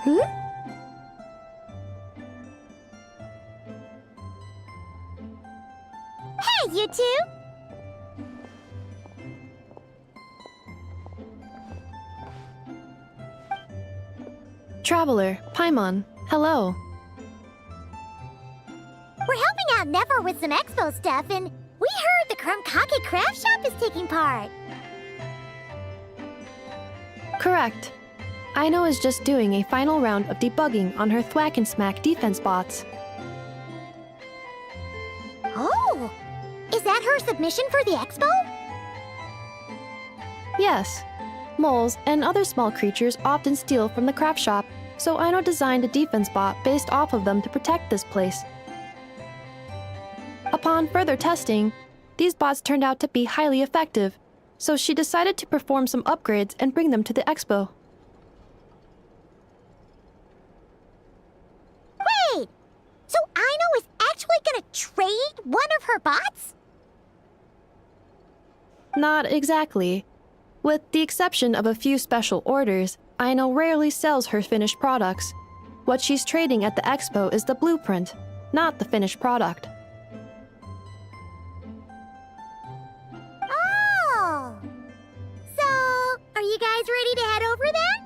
Hmm? Hey, you two! Traveler, Paimon, hello. We're helping out Never with some expo stuff, and we heard the Krumkake craft shop is taking part. Correct. Aino is just doing a final round of debugging on her Thwack and Smack defense bots. Oh! Is that her submission for the expo? Yes. Moles and other small creatures often steal from the craft shop, so Aino designed a defense bot based off of them to protect this place. Upon further testing, these bots turned out to be highly effective, so she decided to perform some upgrades and bring them to the expo. Wait! So Aino is actually gonna trade one of her bots? Not exactly. With the exception of a few special orders, Aino rarely sells her finished products. What she's trading at the expo is the blueprint, not the finished product. Oh! So, are you guys ready to head over then?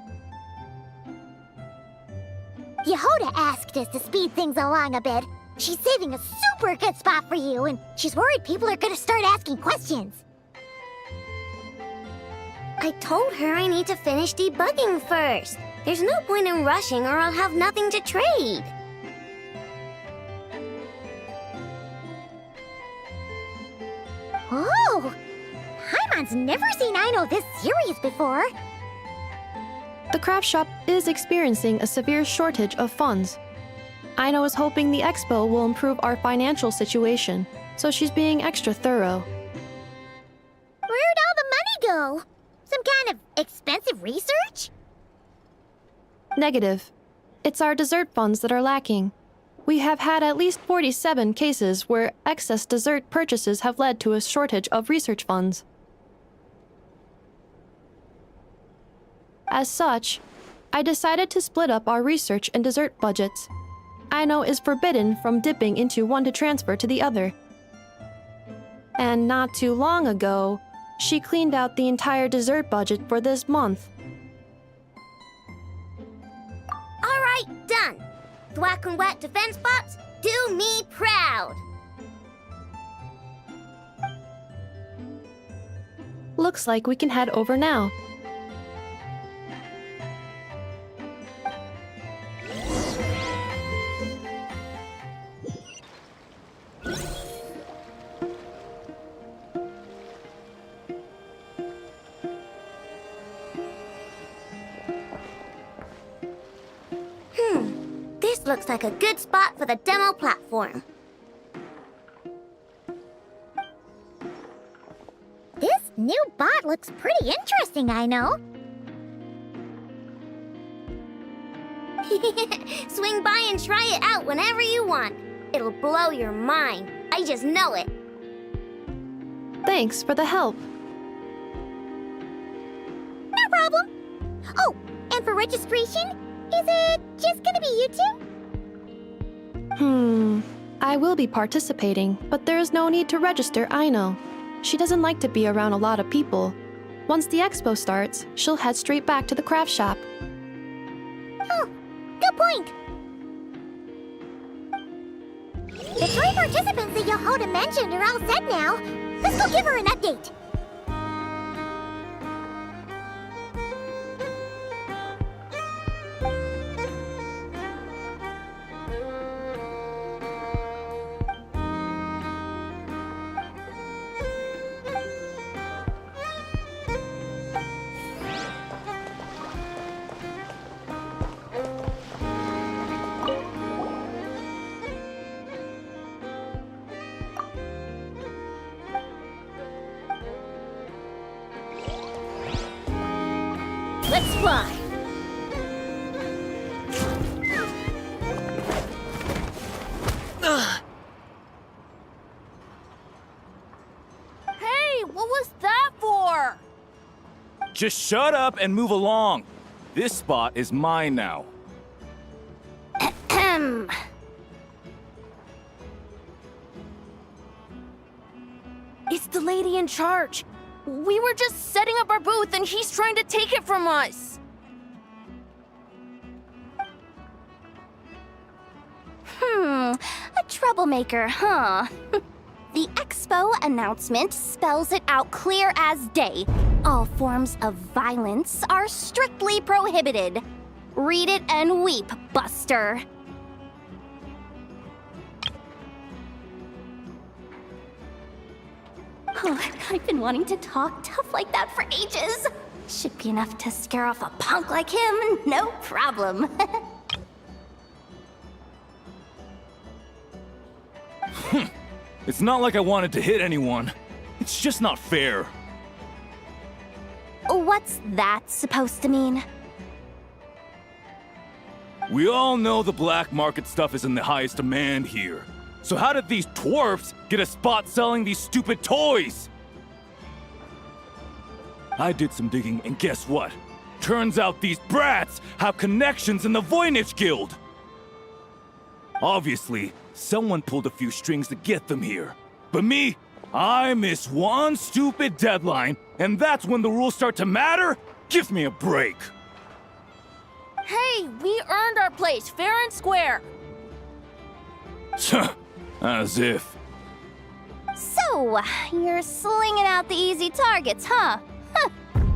Yehoda asked us to speed things along a bit. She's saving a super good spot for you, and she's worried people are gonna start asking questions. I told her I need to finish debugging first. There's no point in rushing or I'll have nothing to trade. Oh! Paimon's never seen Aino this serious before. The craft shop is experiencing a severe shortage of funds. Aino is hoping the expo will improve our financial situation, so she's being extra thorough. Where'd all the money go? Some kind of expensive research? Negative. It's our dessert funds that are lacking. We have had at least 47 cases where excess dessert purchases have led to a shortage of research funds. As such, I decided to split up our research and dessert budgets. Aino is forbidden from dipping into one to transfer to the other. And not too long ago, she cleaned out the entire dessert budget for this month. All right, done. Thwack and Whack defense bots, do me proud. Looks like we can head over now. This looks like a good spot for the demo platform. This new bot looks pretty interesting, I know. Swing by and try it out whenever you want. It'll blow your mind. I just know it. Thanks for the help. No problem. Oh, and for registration, is it just gonna be you two? I will be participating, but there is no need to register, Aino. She doesn't like to be around a lot of people. Once the expo starts, she'll head straight back to the craft shop. Oh, good point. The 3 participants that Yehoda mentioned are all set now. Let's go give her an update. Let's fly. Hey, what was that for? Just shut up and move along. This spot is mine now. lady in charge. We were just setting up our booth and he's trying to take it from us. A troublemaker, huh? The expo announcement spells it out clear as day. All forms of violence are strictly prohibited. Read it and weep, Buster. Oh, I've been wanting to talk tough like that for ages. Should be enough to scare off a punk like him, no problem. It's not like I wanted to hit anyone. It's just not fair. What's that supposed to mean? We all know the black market stuff is in the highest demand here. So how did these twerps get a spot selling these stupid toys? I did some digging, and guess what? Turns out these brats have connections in the Voynich Guild. Obviously, someone pulled a few strings to get them here. But me, I miss one stupid deadline, and that's when the rules start to matter? Give me a break. Hey, we earned our place, fair and square. As if. So, you're slinging out the easy targets, huh?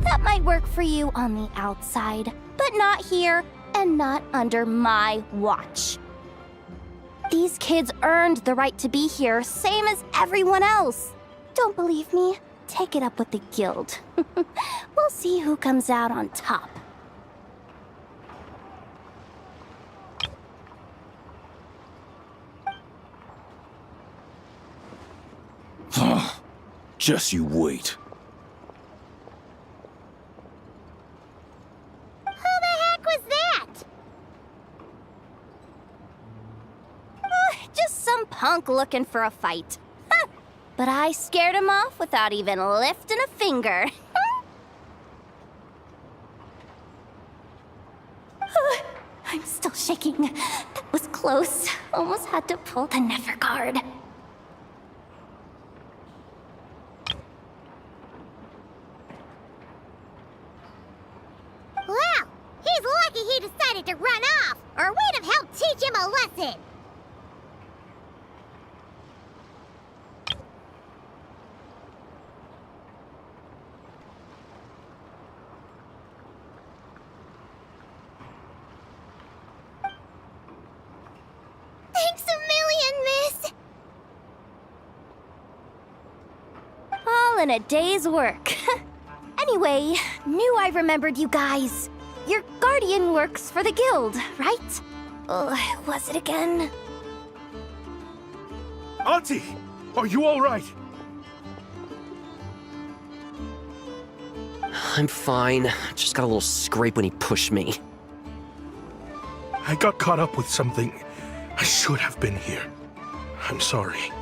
That might work for you on the outside, but not here and not under my watch. These kids earned the right to be here, same as everyone else. Don't believe me? Take it up with the guild. We'll see who comes out on top. Just you wait. Who the heck was that? Just some punk looking for a fight. But I scared him off without even lifting a finger. I'm still shaking. That was close. Almost had to pull the never guard. Well, he's lucky he decided to run off, or we'd have helped teach him a lesson. Thanks a million, miss. All in a day's work. Anyway, knew I remembered you guys. Your guardian works for the guild, right? Was it again? Auntie, are you all right? I'm fine. Just got a little scrape when he pushed me. I got caught up with something. I should have been here. I'm sorry.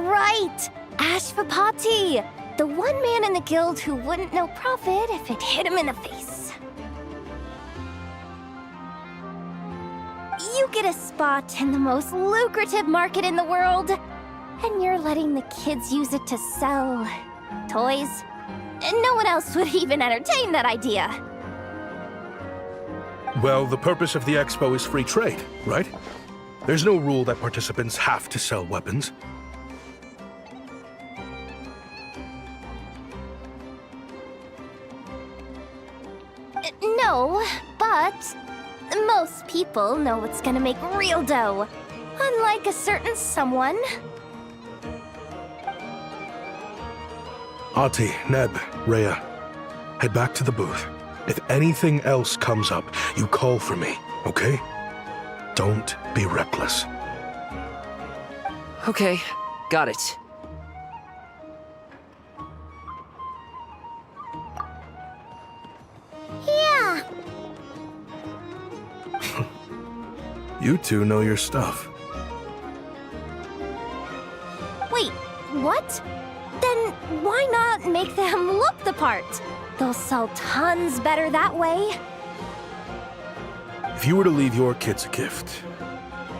Right! Ashvapati! The one man in the guild who wouldn't know profit if it hit him in the face. You get a spot in the most lucrative market in the world, and you're letting the kids use it to sell toys. And no one else would even entertain that idea. Well, the purpose of the expo is free trade, right? There's no rule that participants have to sell weapons. No, but most people know what's gonna make real dough. Unlike a certain someone. Ati, Neb, Rhea, head back to the booth. If anything else comes up, you call for me, okay? Don't be reckless. Okay, got it. Yeah. You two know your stuff. Wait, what? Then why not make them look the part? They'll sell tons better that way. If you were to leave your kids a gift,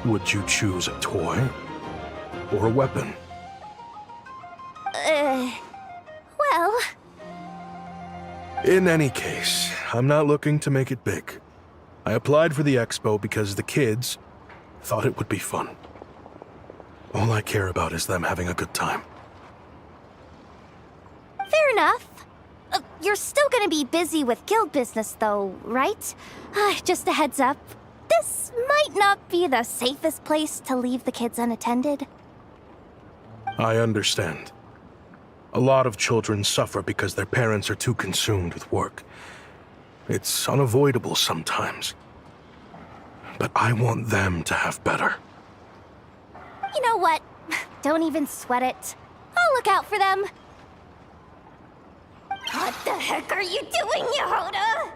would you choose a toy or a weapon? In any case, I'm not looking to make it big. I applied for the expo because the kids thought it would be fun. All I care about is them having a good time. Fair enough. You're still gonna be busy with guild business, though, right? Just a heads up. This might not be the safest place to leave the kids unattended. I understand. A lot of children suffer because their parents are too consumed with work. It's unavoidable sometimes. But I want them to have better. You know what? Don't even sweat it. I'll look out for them. What the heck are you doing, Yehoda?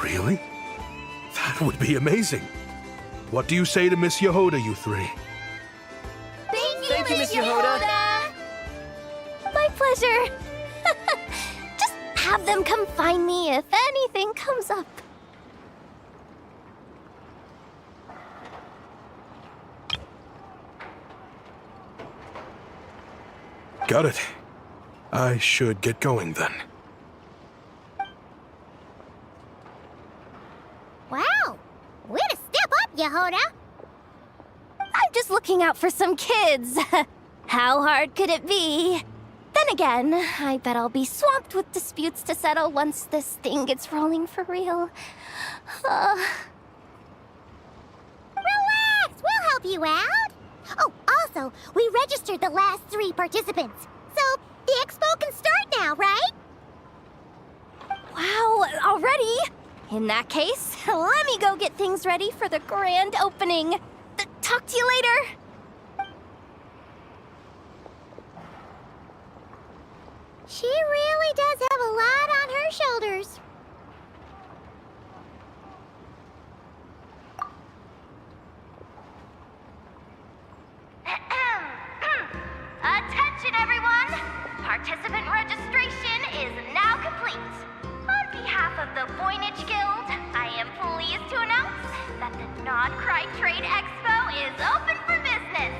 Really? That would be amazing. What do you say to Miss Yehoda, you three? Thank you, Miss Yehoda. My pleasure. Just have them come find me if anything comes up. Got it. I should get going then. Wow! Way to step up, Yehoda! I'm just looking out for some kids. How hard could it be? Then again, I bet I'll be swamped with disputes to settle once this thing gets rolling for real. Relax! We'll help you out! Oh, also, we registered the last 3 participants. So, the expo can start now, right? Wow, already? In that case, let me go get things ready for the grand opening. Talk to you later. She really does have a lot on her shoulders. Attention, everyone! Participant registration is now complete. On behalf of the Voynich Guild, I am pleased to announce that the Non-Krai Trade Expo is open for business.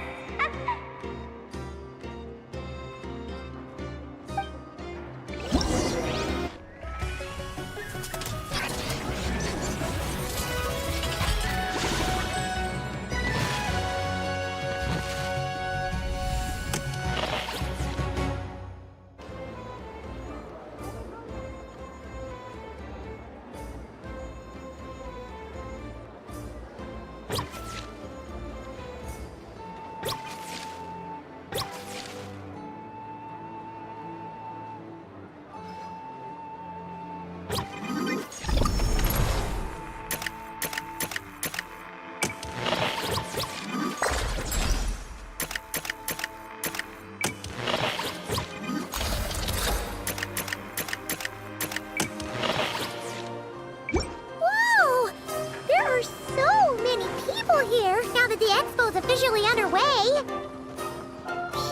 officially underway.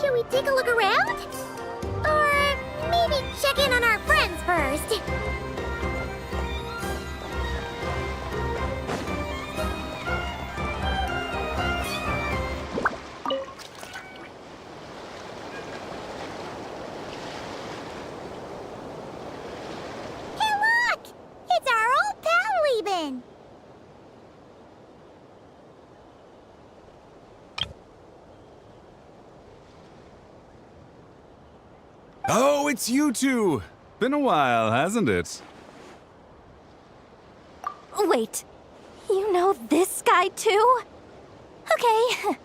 Should we take a look around? Or maybe check in on our friends first? Hey, look! It's our old pal Lieben! Oh, it's you two! Been a while, hasn't it? Wait, you know this guy too? Okay,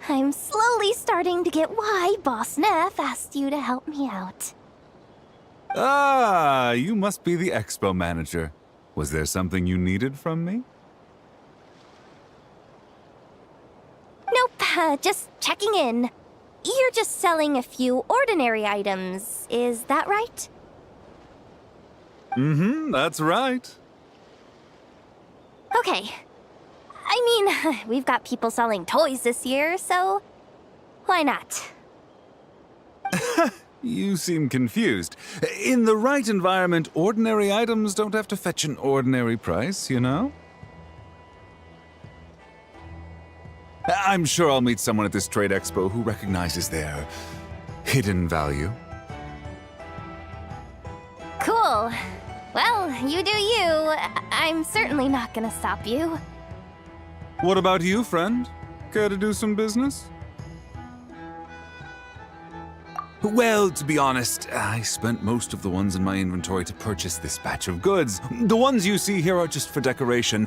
I'm slowly starting to get why Boss Neff asked you to help me out. Ah, you must be the expo manager. Was there something you needed from me? Nope, just checking in. You're just selling a few ordinary items, is that right? Mm-hmm, that's right. Okay. I mean, we've got people selling toys this year, so why not? You seem confused. In the right environment, ordinary items don't have to fetch an ordinary price, you know? I'm sure I'll meet someone at this trade expo who recognizes their hidden value. Cool. Well, you do you. I'm certainly not gonna stop you. What about you, friend? Care to do some business? Well, to be honest, I spent most of the ones in my inventory to purchase this batch of goods. The ones you see here are just for decoration.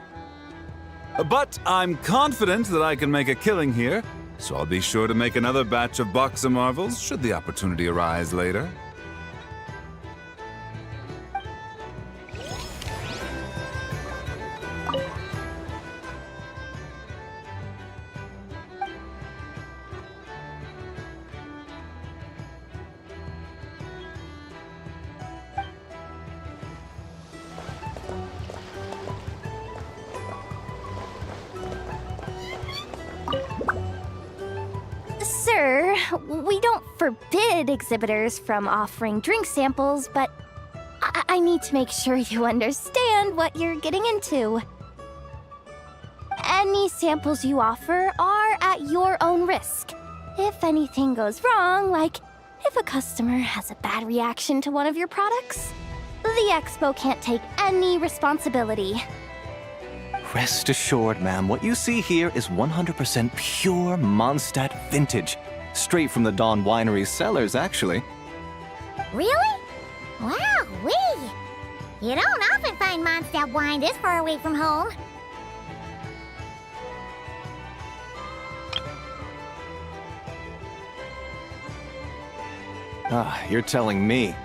But I'm confident that I can make a killing here, so I'll be sure to make another batch of Box of Marvels should the opportunity arise later. Sir, we don't forbid exhibitors from offering drink samples, but I need to make sure you understand what you're getting into. Any samples you offer are at your own risk. If anything goes wrong, like if a customer has a bad reaction to one of your products, the expo can't take any responsibility. Rest assured, ma'am, what you see here is 100% pure Mondstadt vintage. Straight from the Dawn Winery's cellars, actually. Really? Wow, you don't often find Mondstadt wine this far away from home. Ah, you're telling me.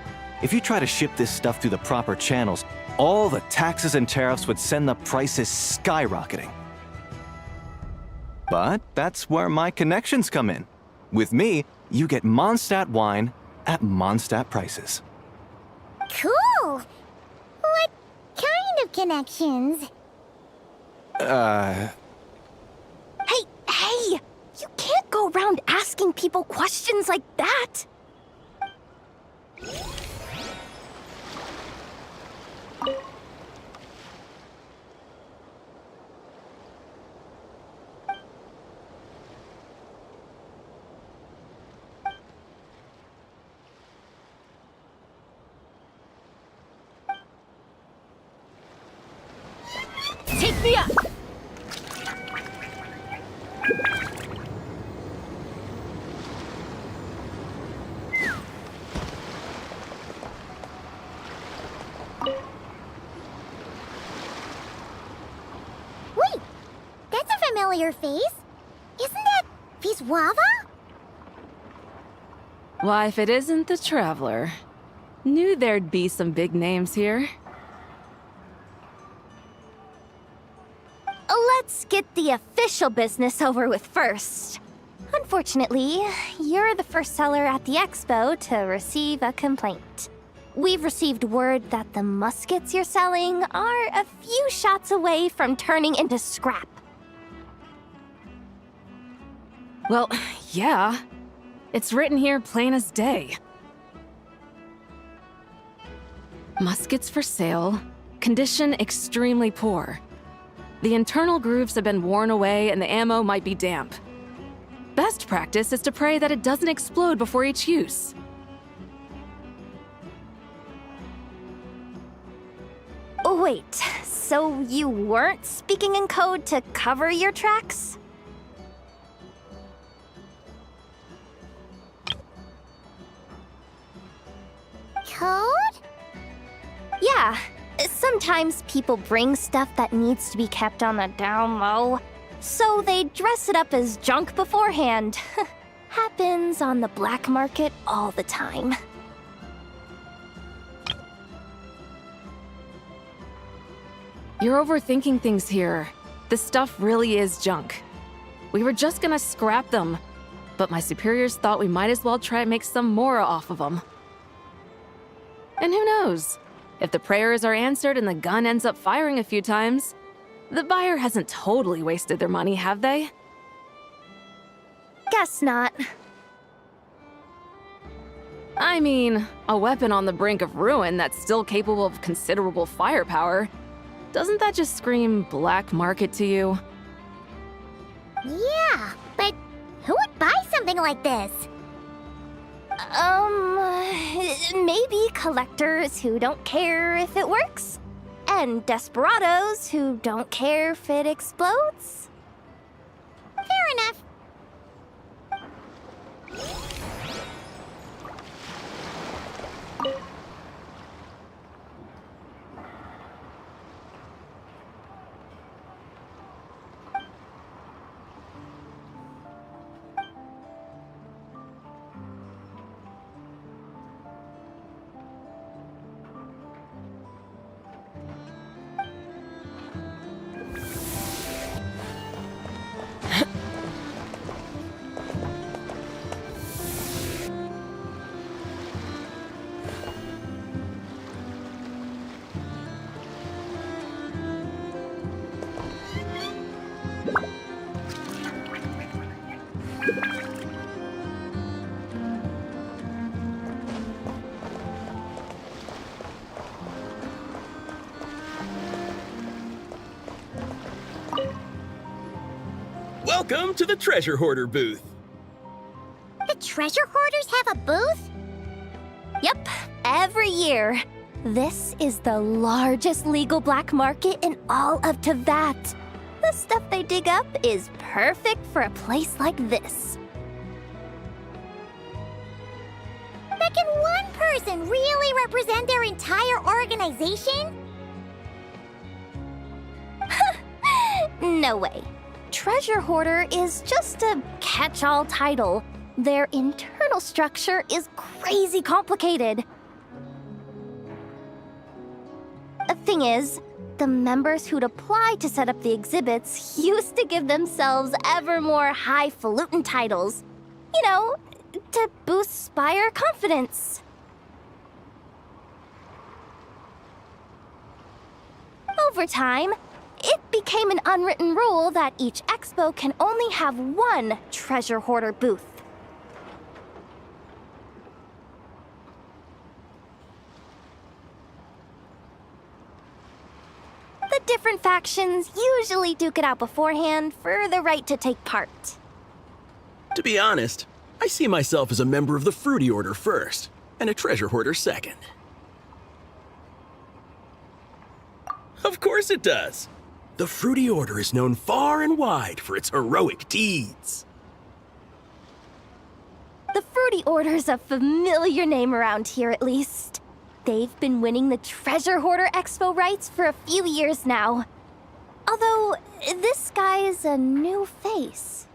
If you try to ship this stuff through the proper channels, all the taxes and tariffs would send the prices skyrocketing. But that's where my connections come in. With me, you get Mondstadt wine at Mondstadt prices. Cool! What kind of connections? Hey! You can't go around asking people questions like that! Take me up! Wait, that's a familiar face. Isn't that Viswava? Why, if it isn't the Traveler. Knew there'd be some big names here. Let's get the official business over with first. Unfortunately, you're the first seller at the expo to receive a complaint. We've received word that the muskets you're selling are a few shots away from turning into scrap. Well, yeah. It's written here plain as day. Muskets for sale. Condition extremely poor. The internal grooves have been worn away and the ammo might be damp. Best practice is to pray that it doesn't explode before each use. Wait, so you weren't speaking in code to cover your tracks? Code? Yeah. Sometimes people bring stuff that needs to be kept on the down low, so they dress it up as junk beforehand. Happens on the black market all the time. You're overthinking things here. This stuff really is junk. We were just gonna scrap them, but my superiors thought we might as well try and make some more off of them. And who knows? If the prayers are answered and the gun ends up firing a few times, the buyer hasn't totally wasted their money, have they? Guess not. I mean, a weapon on the brink of ruin that's still capable of considerable firepower. Doesn't that just scream black market to you? Yeah, but who would buy something like this? Maybe collectors who don't care if it works, and desperados who don't care if it explodes. Fair enough. Welcome to the Treasure Hoarder booth. The treasure hoarders have a booth? Yep, every year. This is the largest legal black market in all of Tevat. The stuff they dig up is perfect for a place like this. But can one person really represent their entire organization? No way. Treasure Hoarder is just a catch-all title. Their internal structure is crazy complicated. The thing is, the members who'd apply to set up the exhibits used to give themselves ever more highfalutin titles. You know, to boost buyer confidence. Over time, it became an unwritten rule that each expo can only have one treasure hoarder booth. The different factions usually duke it out beforehand for the right to take part. To be honest, I see myself as a member of the Fruity Order first, and a treasure hoarder second. Of course it does. The Fruity Order is known far and wide for its heroic deeds. The Fruity Order's a familiar name around here, at least. They've been winning the Treasure Hoarder Expo rights for a few years now. Although, this guy's a new face.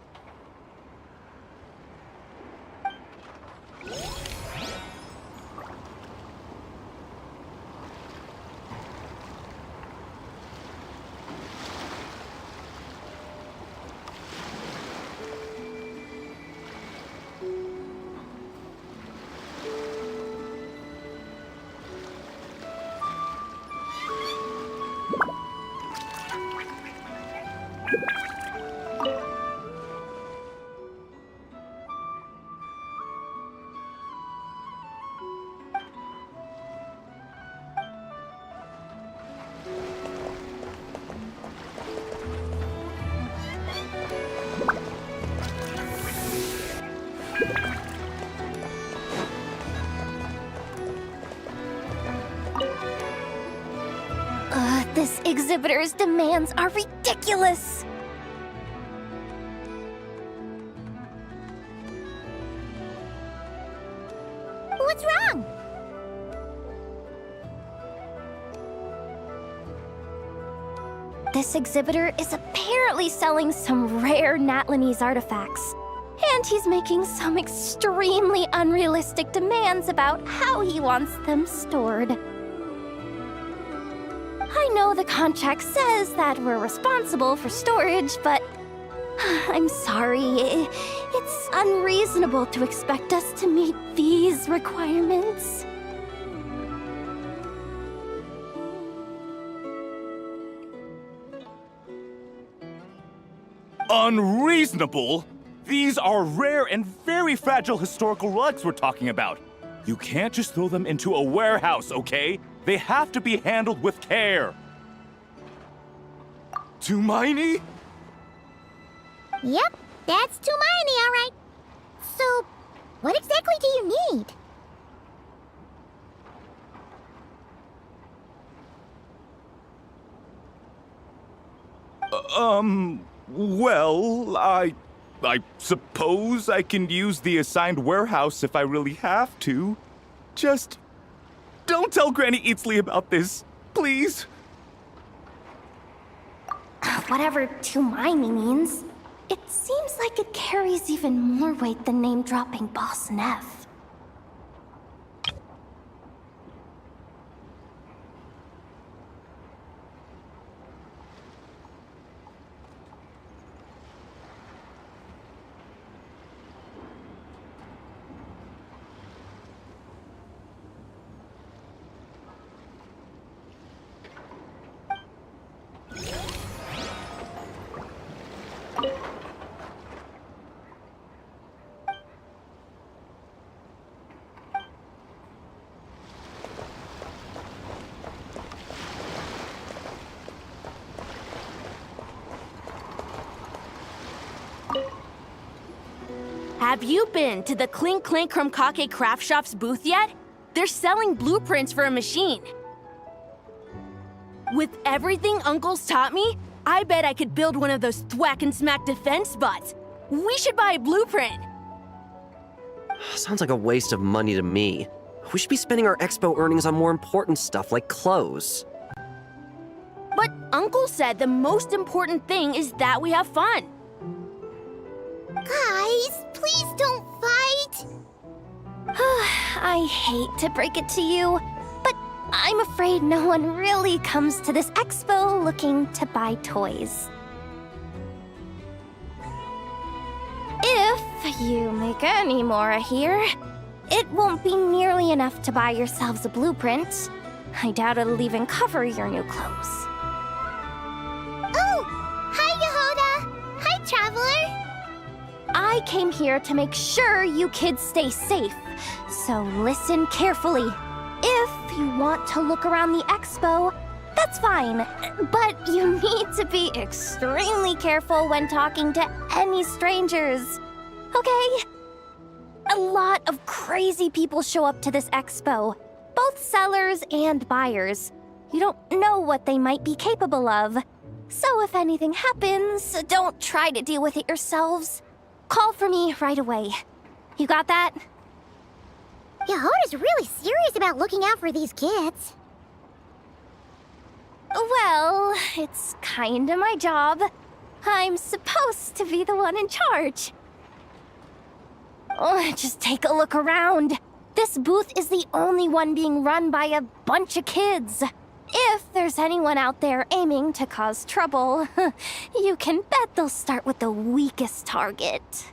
exhibitor's demands are ridiculous. What's wrong? This exhibitor is apparently selling some rare Natlanese artifacts. And he's making some extremely unrealistic demands about how he wants them stored. I know the contract says that we're responsible for storage, but I'm sorry. It's unreasonable to expect us to meet these requirements. Unreasonable? These are rare and very fragile historical relics we're talking about. You can't just throw them into a warehouse, okay? They have to be handled with care. Tumaini? Yep, that's Tumaini, all right. So, what exactly do you need? Well, I suppose I can use the assigned warehouse if I really have to. Just don't tell Granny Eatsley about this, please. Whatever Tumaini means, it seems like it carries even more weight than name-dropping Boss Neff. Have you been to the Clink Clink Krumkake Craft Shop's booth yet? They're selling blueprints for a machine. With everything Uncle's taught me, I bet I could build one of those thwack and smack defense bots. We should buy a blueprint. Sounds like a waste of money to me. We should be spending our expo earnings on more important stuff like clothes. But Uncle said the most important thing is that we have fun. Guys, please don't fight. I hate to break it to you, but I'm afraid no one really comes to this expo looking to buy toys. If you make any more here, it won't be nearly enough to buy yourselves a blueprint. I doubt it'll even cover your new clothes. Oh, hi, Yehoda. Hi, Traveler. I came here to make sure you kids stay safe, so listen carefully. If you want to look around the expo, that's fine, but you need to be extremely careful when talking to any strangers, okay? A lot of crazy people show up to this expo, both sellers and buyers. You don't know what they might be capable of, so if anything happens, don't try to deal with it yourselves. Call for me right away. You got that? Yehoda's really serious about looking out for these kids. Well, it's kinda my job. I'm supposed to be the one in charge. Oh, just take a look around. This booth is the only one being run by a bunch of kids. If there's anyone out there aiming to cause trouble, you can bet they'll start with the weakest target.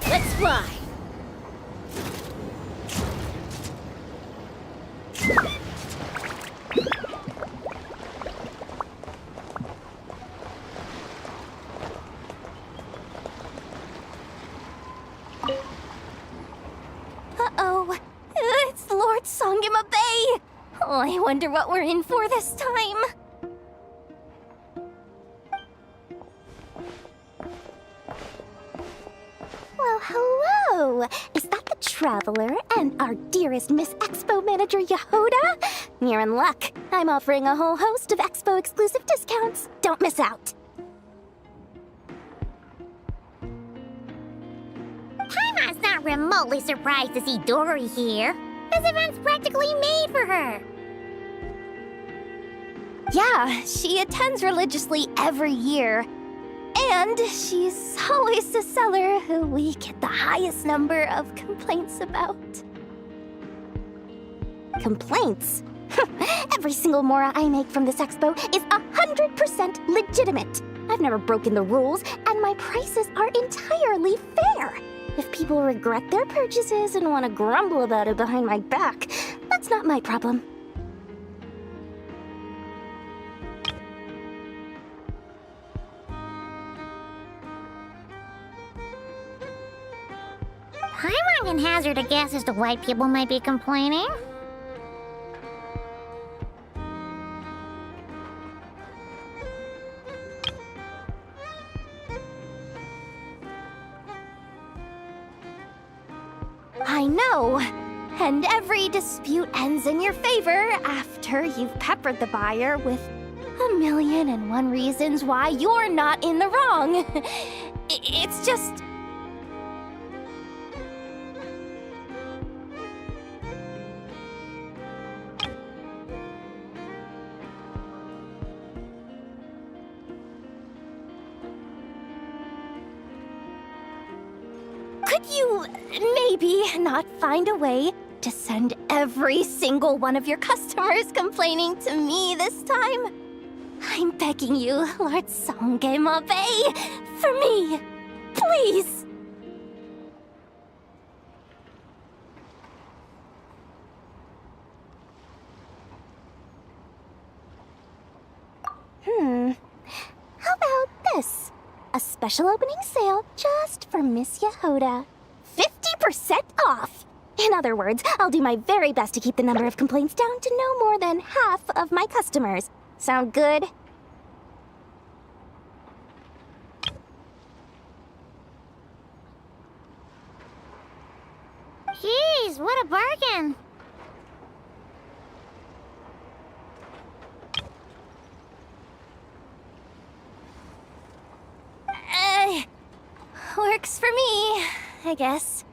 Let's fly. Uh-oh. It's Lord Songima Bay. Oh, I wonder what we're in for this time. Well, hello! Is that the Traveler and our dearest Miss Expo Manager Yehoda? You're in luck. I'm offering a whole host of Expo exclusive discounts. Don't miss out. Paimon's not remotely surprised to see Dory here. This event's practically made for her. Yeah, she attends religiously every year. And she's always the seller who we get the highest number of complaints about. Complaints? Every single mora I make from this expo is 100% legitimate. I've never broken the rules, and my prices are entirely fair. If people regret their purchases and want to grumble about it behind my back, that's not my problem. Paimon can hazard a guess as to why people might be complaining. I know. And every dispute ends in your favor after you've peppered the buyer with 1,000,001 reasons why you're not in the wrong. It's just... Could you maybe not find a way to send every single one of your customers complaining to me this time? I'm begging you, Lord Songemabe, for me, please! How about this? A special opening sale just for Miss Yehoda. 50% off! In other words, I'll do my very best to keep the number of complaints down to no more than half of my customers. Sound good? Jeez, what a bargain! Works for me, I guess.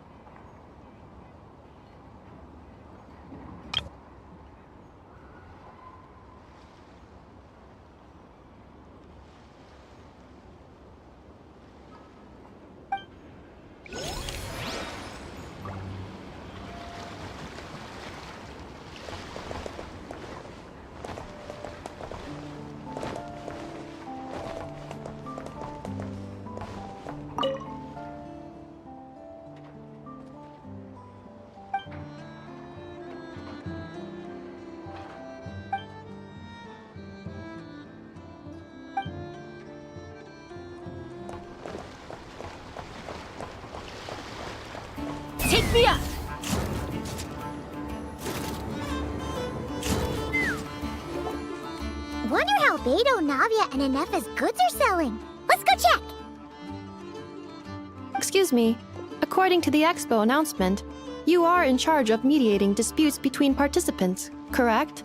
Take me up! Wonder how Beidou, Navia, and Ineffa's goods are selling. Let's go check! Excuse me. According to the expo announcement, you are in charge of mediating disputes between participants, correct?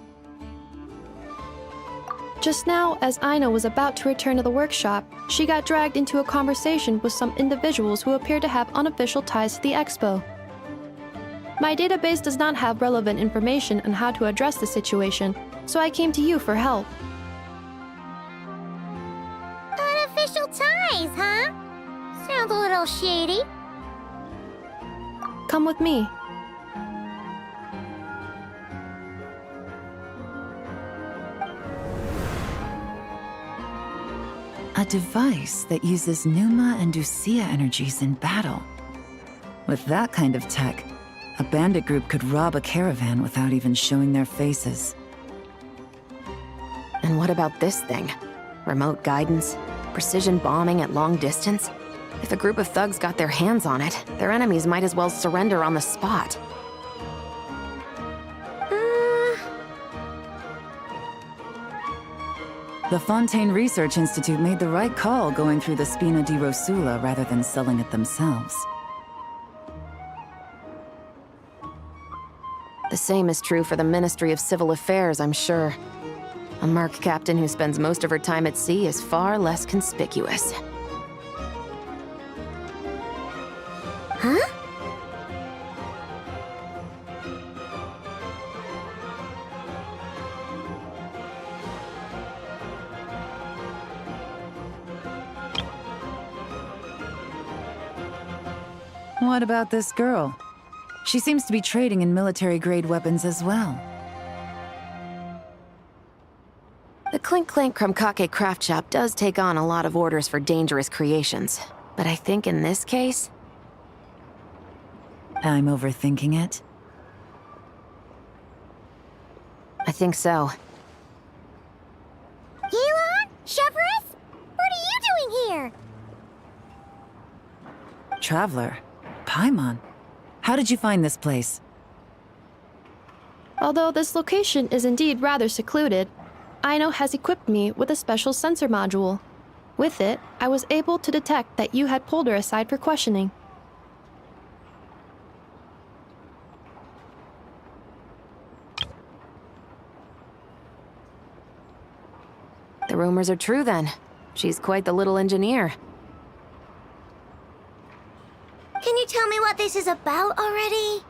Just now, as Aino was about to return to the workshop, she got dragged into a conversation with some individuals who appear to have unofficial ties to the expo. My database does not have relevant information on how to address the situation, so I came to you for help. Unofficial ties, huh? Sounds a little shady. Come with me. A device that uses Numa and Ducia energies in battle. With that kind of tech, a bandit group could rob a caravan without even showing their faces. And what about this thing? Remote guidance? Precision bombing at long distance? If a group of thugs got their hands on it, their enemies might as well surrender on the spot. The Fontaine Research Institute made the right call going through the Spina di Rosula rather than selling it themselves. The same is true for the Ministry of Civil Affairs, I'm sure. A merc captain who spends most of her time at sea is far less conspicuous. Huh? What about this girl? She seems to be trading in military-grade weapons as well. The Clink Clank Krumkake craft shop does take on a lot of orders for dangerous creations. But I think in this case... I'm overthinking it. I think so. Elon? Chevrolet? What are you doing here? Traveler. Paimon. How did you find this place? Although this location is indeed rather secluded, Aino has equipped me with a special sensor module. With it, I was able to detect that you had pulled her aside for questioning. The rumors are true then. She's quite the little engineer. Can you tell me what this is about already?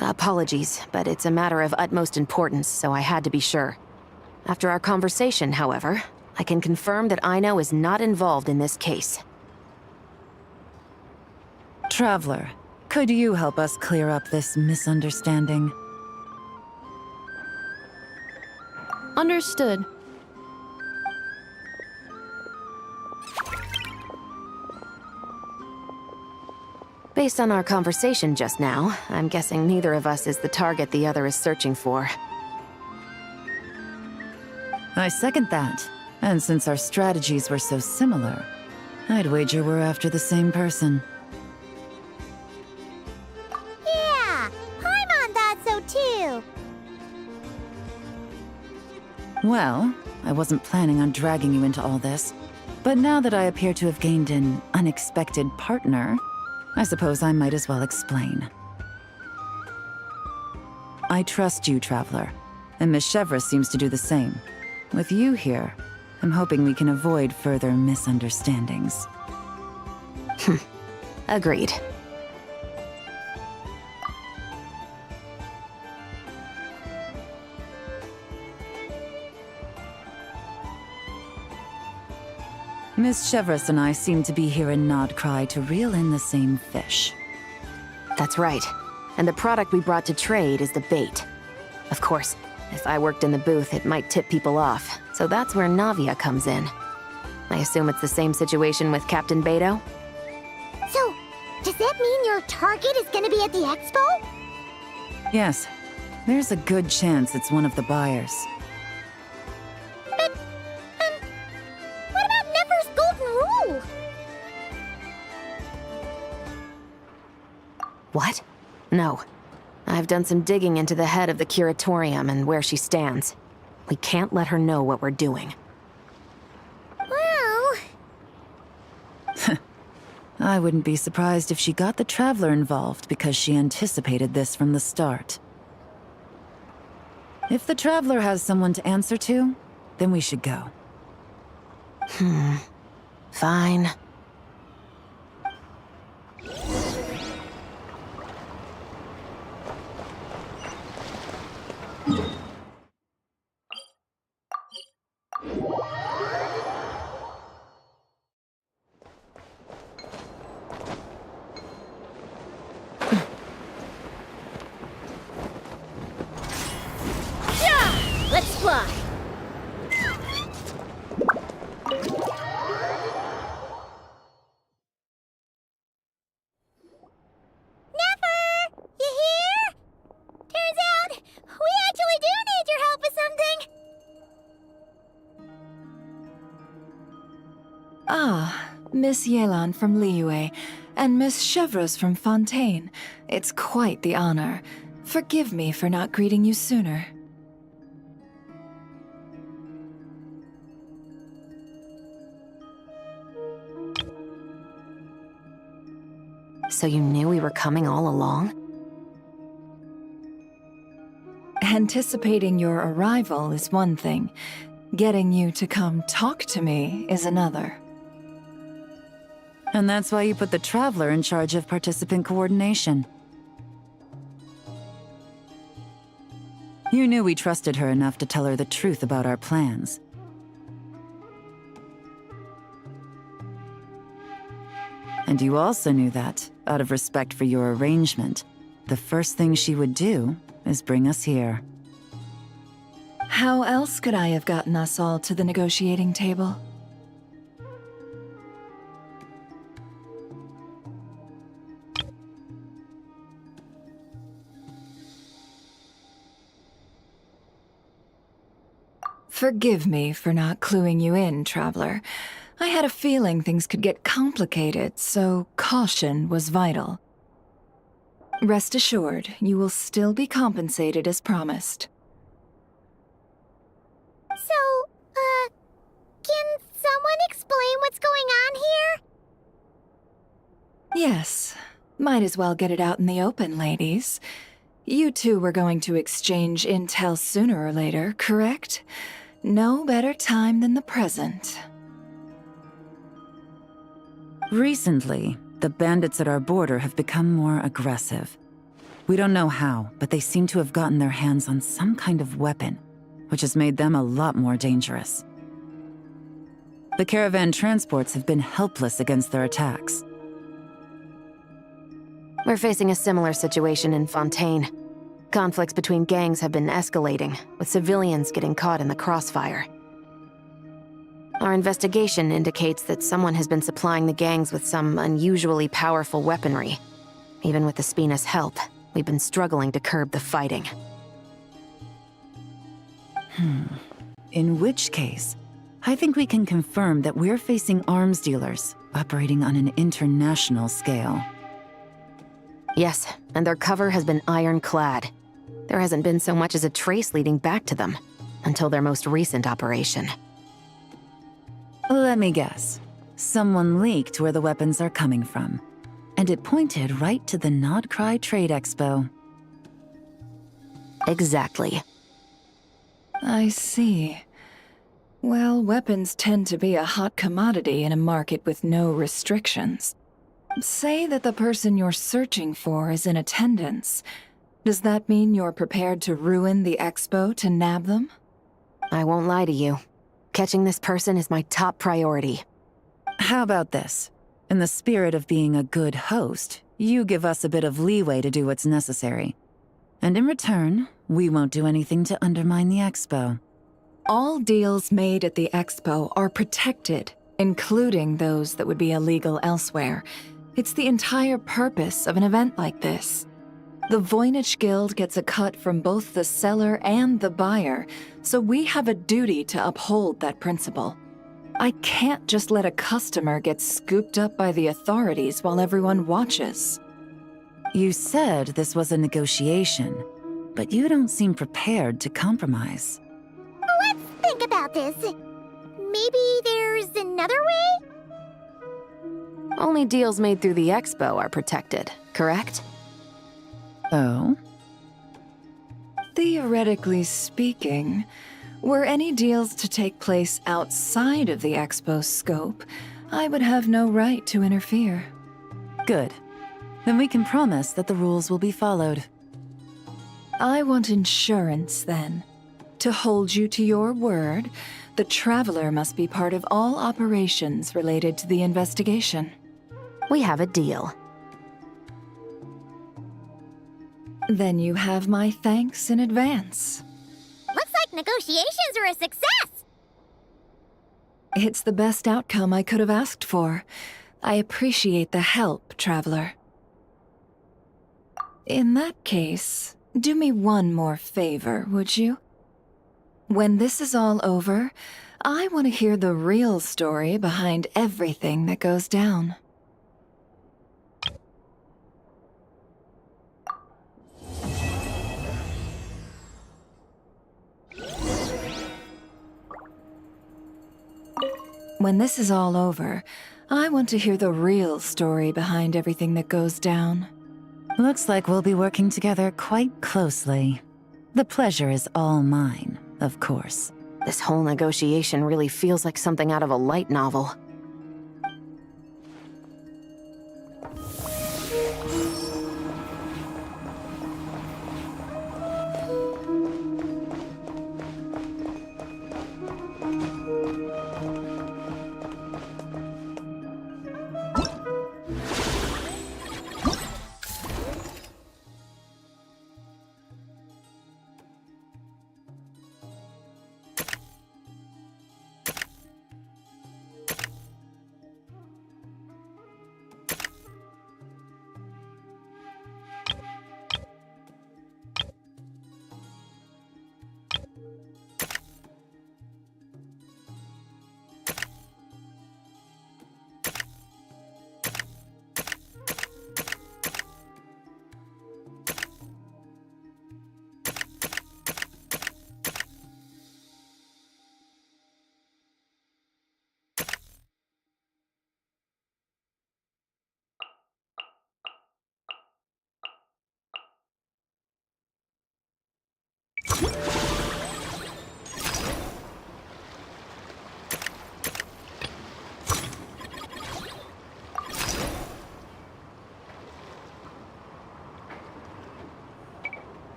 Apologies, but it's a matter of utmost importance, so I had to be sure. After our conversation, however, I can confirm that Aino is not involved in this case. Traveler, could you help us clear up this misunderstanding? Understood. Based on our conversation just now, I'm guessing neither of us is the target the other is searching for. I second that. And since our strategies were so similar, I'd wager we're after the same person. Yeah, Paimon thought so too. Well, I wasn't planning on dragging you into all this, but now that I appear to have gained an unexpected partner, I suppose I might as well explain. I trust you, Traveler, and Miss Chevra seems to do the same. With you here, I'm hoping we can avoid further misunderstandings. Agreed. Miss Chevras and I seem to be here in Nod Krai to reel in the same fish. That's right. And the product we brought to trade is the bait. Of course, if I worked in the booth, it might tip people off. So that's where Navia comes in. I assume it's the same situation with Captain Beto? So, does that mean your target is gonna be at the expo? Yes, there's a good chance it's one of the buyers. But, what about Nefer's golden rule? What? No. I've done some digging into the head of the curatorium and where she stands. We can't let her know what we're doing. Well... I wouldn't be surprised if she got the Traveler involved because she anticipated this from the start. If the Traveler has someone to answer to, then we should go. Fine. Let's fly! Nefer! You here? Turns out, we actually do need your help with something! Ah, Miss Yelan from Liyue, and Miss Chevros from Fontaine. It's quite the honor. Forgive me for not greeting you sooner. So you knew we were coming all along? Anticipating your arrival is one thing. Getting you to come talk to me is another. And that's why you put the Traveler in charge of participant coordination. You knew we trusted her enough to tell her the truth about our plans. And you also knew that, out of respect for your arrangement, the first thing she would do is bring us here. How else could I have gotten us all to the negotiating table? Forgive me for not cluing you in, Traveler. I had a feeling things could get complicated, so caution was vital. Rest assured, you will still be compensated as promised. So, can someone explain what's going on here? Yes, might as well get it out in the open, ladies. You two were going to exchange intel sooner or later, correct? No better time than the present. Recently, the bandits at our border have become more aggressive. We don't know how, but they seem to have gotten their hands on some kind of weapon, which has made them a lot more dangerous. The caravan transports have been helpless against their attacks. We're facing a similar situation in Fontaine. Conflicts between gangs have been escalating, with civilians getting caught in the crossfire. Our investigation indicates that someone has been supplying the gangs with some unusually powerful weaponry. Even with the Spina's help, we've been struggling to curb the fighting. In which case, I think we can confirm that we're facing arms dealers operating on an international scale. Yes, and their cover has been ironclad. There hasn't been so much as a trace leading back to them, until their most recent operation. Let me guess. Someone leaked where the weapons are coming from, and it pointed right to the Krai Trade Expo. Exactly. I see. Well, weapons tend to be a hot commodity in a market with no restrictions. Say that the person you're searching for is in attendance. Does that mean you're prepared to ruin the expo to nab them? I won't lie to you. Catching this person is my top priority. How about this? In the spirit of being a good host, you give us a bit of leeway to do what's necessary. And in return, we won't do anything to undermine the expo. All deals made at the expo are protected, including those that would be illegal elsewhere. It's the entire purpose of an event like this. The Voynich Guild gets a cut from both the seller and the buyer, so we have a duty to uphold that principle. I can't just let a customer get scooped up by the authorities while everyone watches. You said this was a negotiation, but you don't seem prepared to compromise. Let's think about this. Maybe there's another way? Only deals made through the expo are protected, correct? Oh? Theoretically speaking, were any deals to take place outside of the expo's scope, I would have no right to interfere. Good. Then we can promise that the rules will be followed. I want insurance, then. To hold you to your word, the Traveler must be part of all operations related to the investigation. We have a deal. Then you have my thanks in advance. Looks like negotiations are a success! It's the best outcome I could have asked for. I appreciate the help, Traveler. In that case, do me one more favor, would you? When this is all over, I want to hear the real story behind everything that goes down. When this is all over, I want to hear the real story behind everything that goes down. Looks like we'll be working together quite closely. The pleasure is all mine, of course. This whole negotiation really feels like something out of a light novel.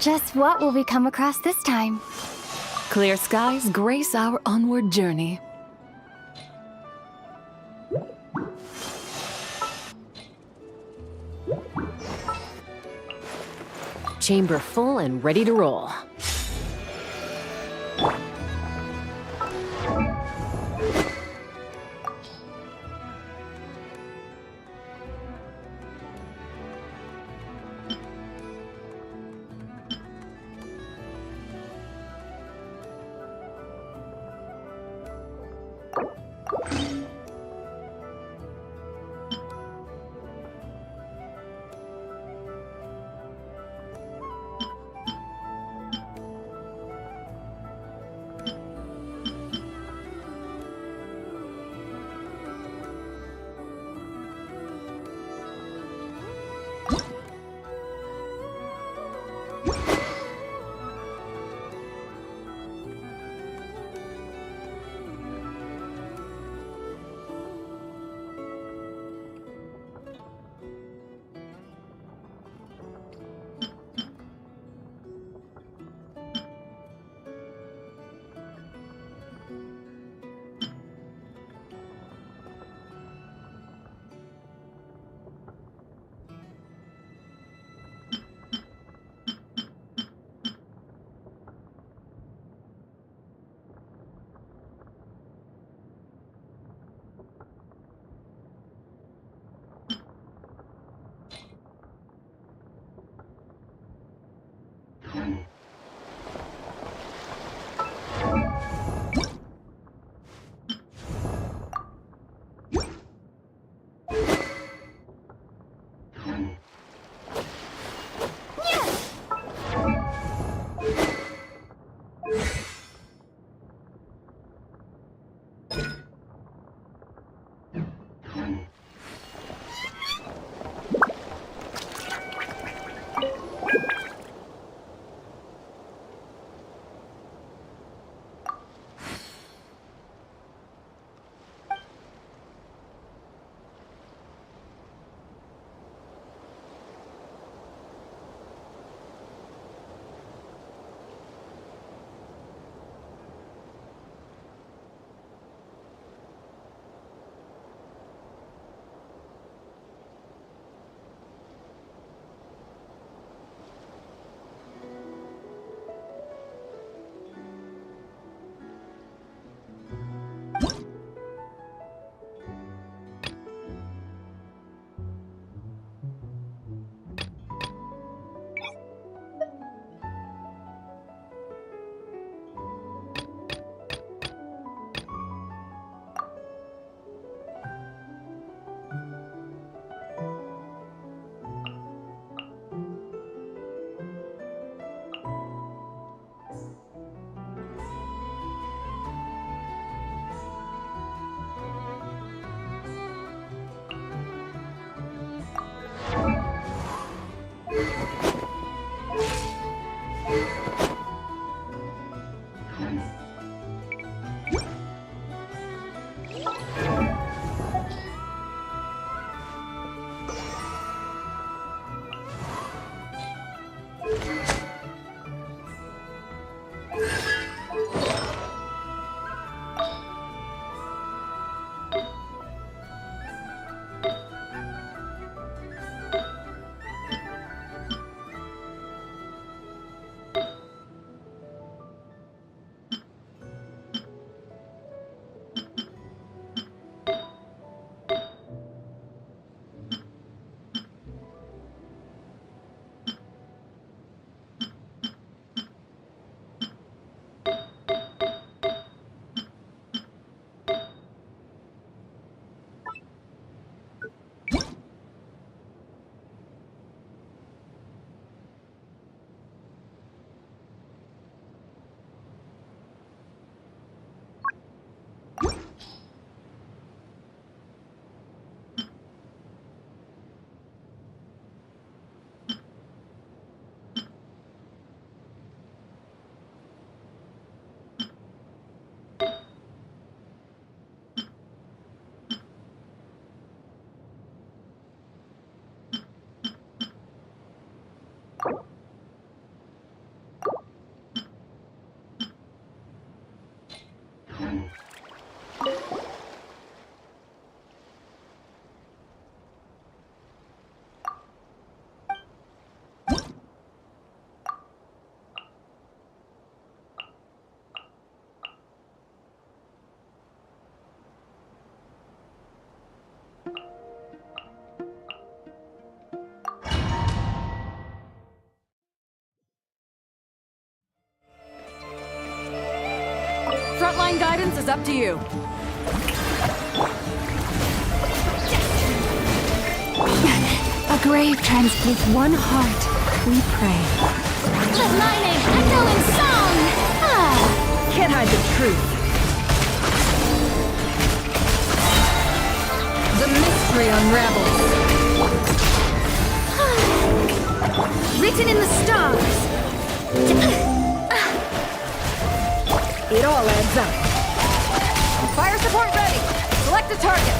Just what will we come across this time? Clear skies grace our onward journey. Chamber full and ready to roll. Frontline guidance is up to you. A grave transmits one heart. We pray. Let my name echo in song! Ah. Can't hide the truth. The mystery unravels. Written in the stars. It all adds up. Fire support ready. Select a target.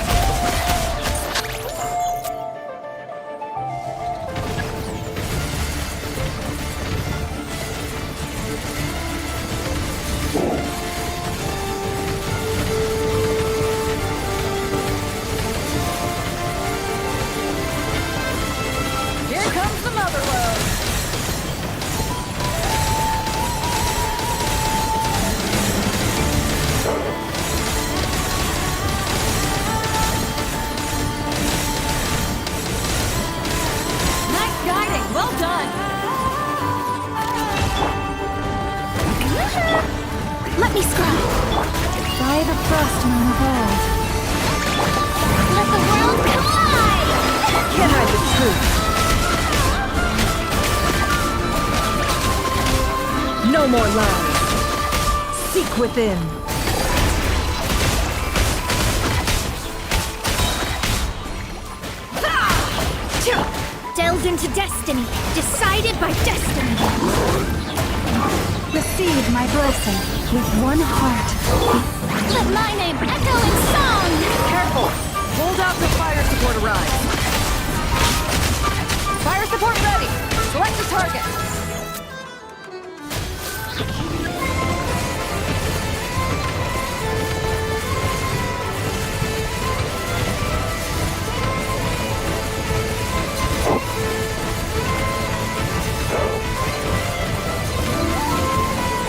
Here comes the mother load. Nice guiding. Well done. Let me scrub. By the frostmoon of old. Let the world collide! Can't hide the truth. No more lies. Seek within. Delved into destiny, decided by destiny. Receive my blessing with one heart. Let my name echo in song! Careful. Hold out till fire support arrives. Fire support ready. Select a target.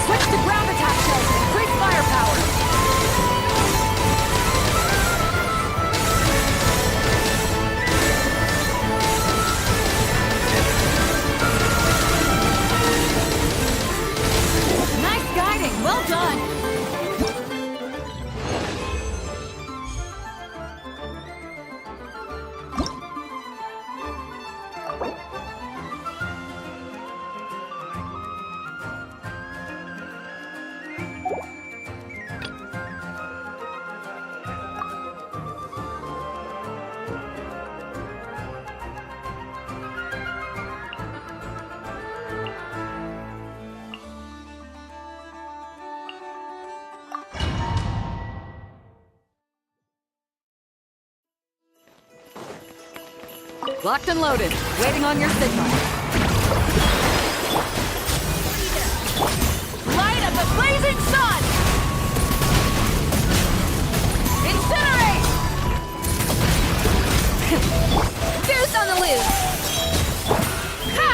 Switch to ground attack shells. Increase firepower. Locked and loaded. Waiting on your signal. Light up the blazing sun! Incinerate! Deuce on the loose! Ha!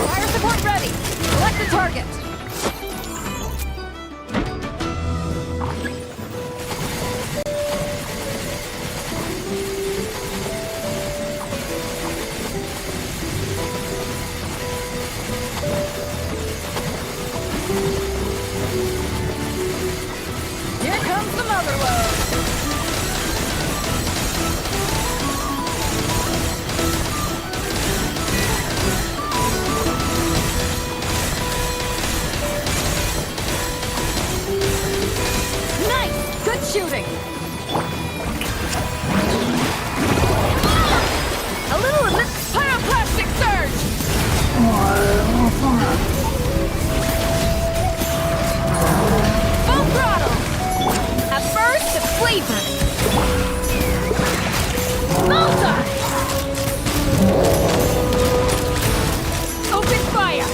Fire support ready! Select the target! Here comes the mother lode! Nice! Good shooting! A little of this pyroclastic surge! Full throttle! A burst of flavor! Bullseye! Open fire!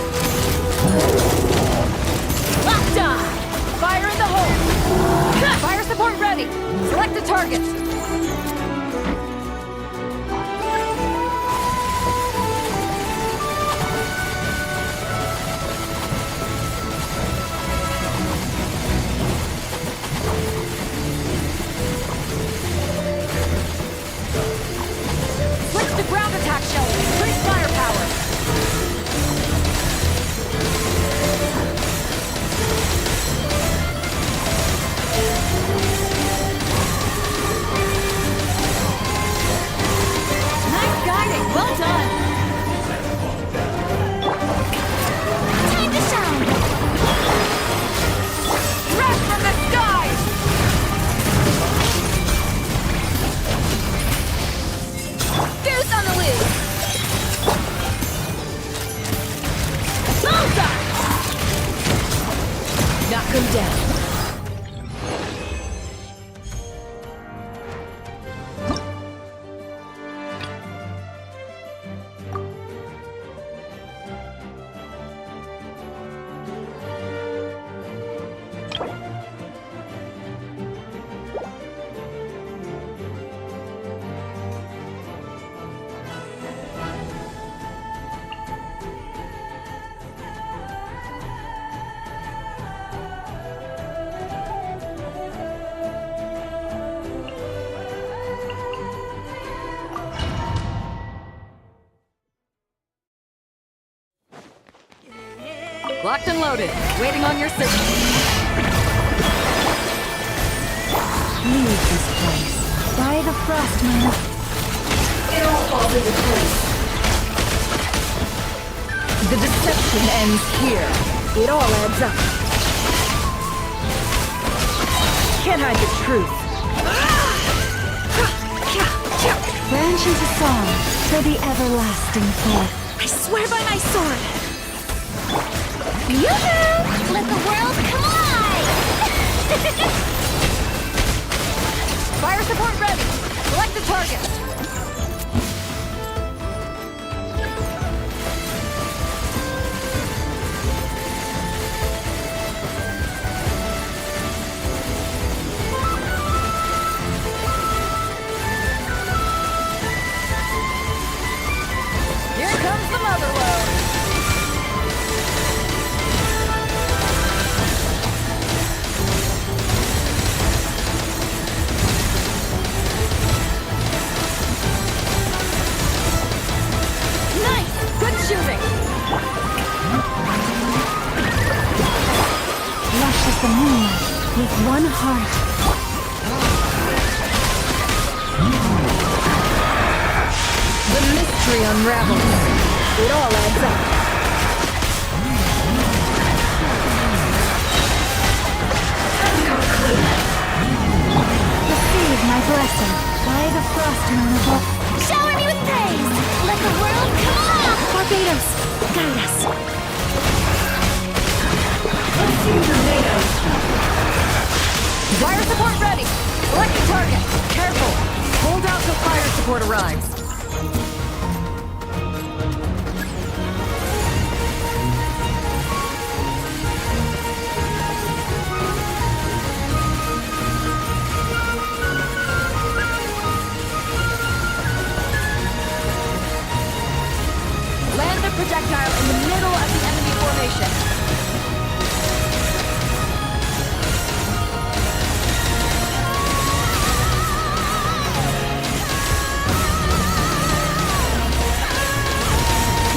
Locked on! Fire in the hole! Fire support ready! Select the target! Switch to ground attack shell! Increase firepower! Nice guiding! Well done! Time to shine! Wrath from the skies! Deuce on the loose! Bullseye! Knock him down. Locked and loaded. Waiting on your signal. Leave this place. By the Frostman. It all falls into place. The deception ends here. It all adds up. Can't hide the truth. Branch into song for the everlasting fourth. I swear by my sword. Yoo-hoo! Let the world come alive! Fire support ready. Select the target. Here comes the mother lode. Shooting! Lush as the moonlight, with one heart. The mystery unravels. It all adds up. Receive my blessing by the Frostman above. Shower me with praise! Let the world come alive! Barbados, guide us. Let's see Barbados. support ready! Select the target! Careful! Hold out till fire support arrives. Land the projectile in the middle of the enemy formation.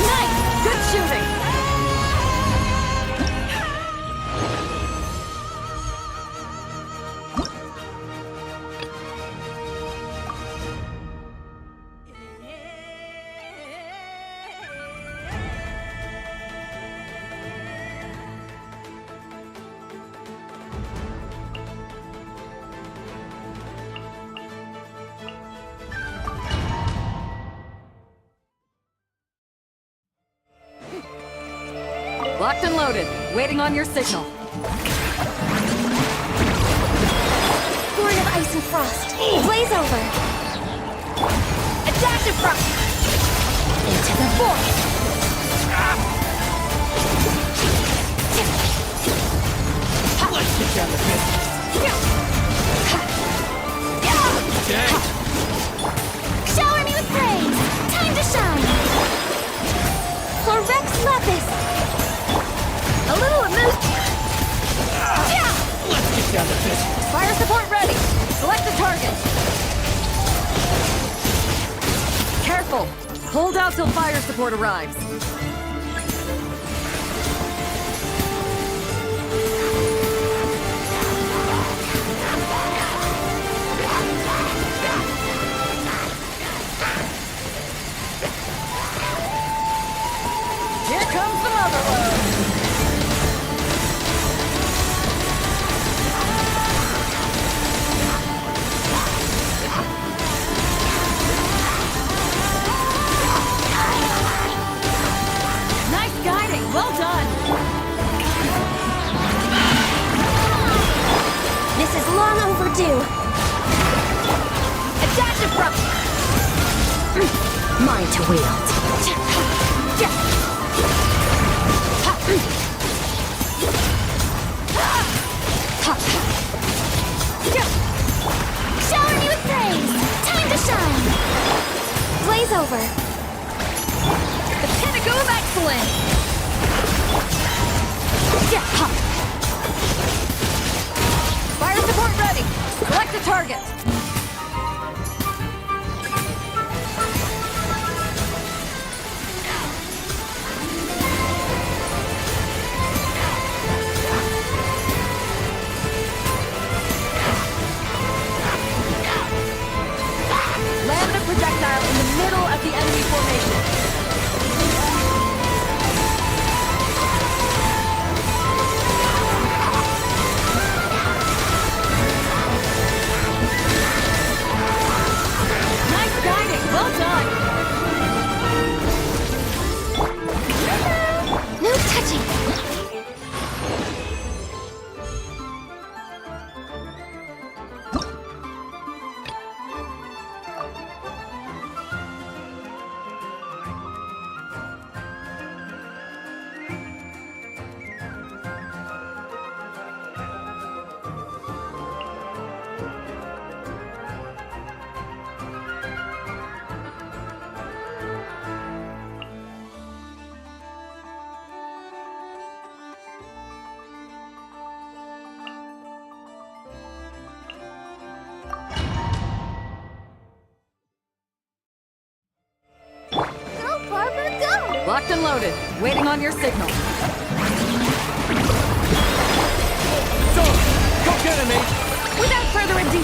Nice! Good shooting! Locked and loaded. Waiting on your signal. Born of ice and frost. Blaze over. Adaptive frost! Into the void. Let's get down to business. Shower me with praise. Time to shine. For Rex Lepis. A little amused. Let's get down to business. Fire support ready. Select the target. Careful. Hold out till fire support arrives. Here comes the mother load. Nice guiding! Well done! This is long overdue. Adaptive frost! Mine to wield. Shower me with praise. Time to shine. Blaze over. The pinnacle of excellence! Fire support ready. Select the target. Land the projectile in the middle of the enemy formation. Nice guiding! Well done! No touching. Locked and loaded. Waiting on your signal. So, go get him, mate. Without further ado,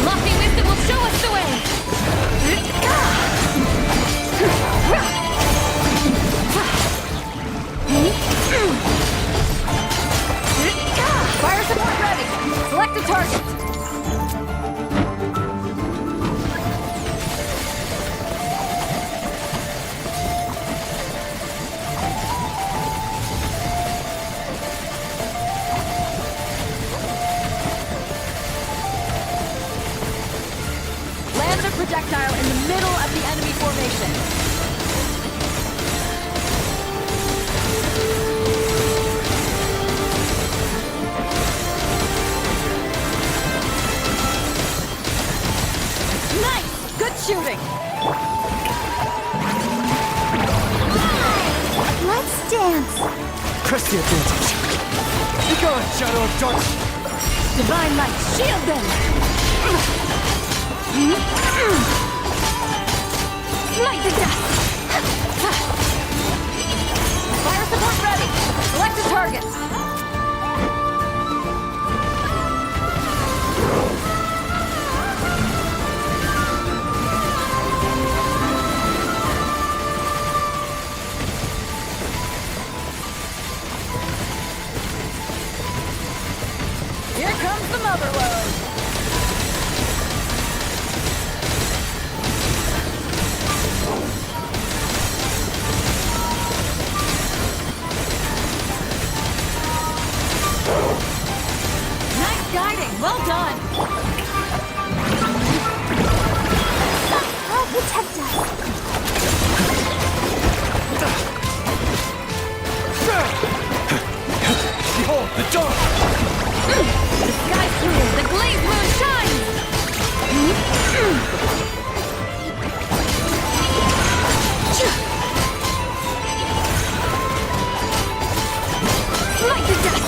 lofty wisdom will show us the way! Fire support ready. Select the target. fire in the middle of the enemy formation. Nice! Good shooting! Let's dance. Press the advantage. Be gone, Shadow of Darkness! Divine Light, shield them! Smite the dust! Fire support ready! Select a target! Here comes the mother load! Nice guiding! Well done! I'll protect us. Behold the dawn! The sky's clear! The glazed moon shines! Smite the dust!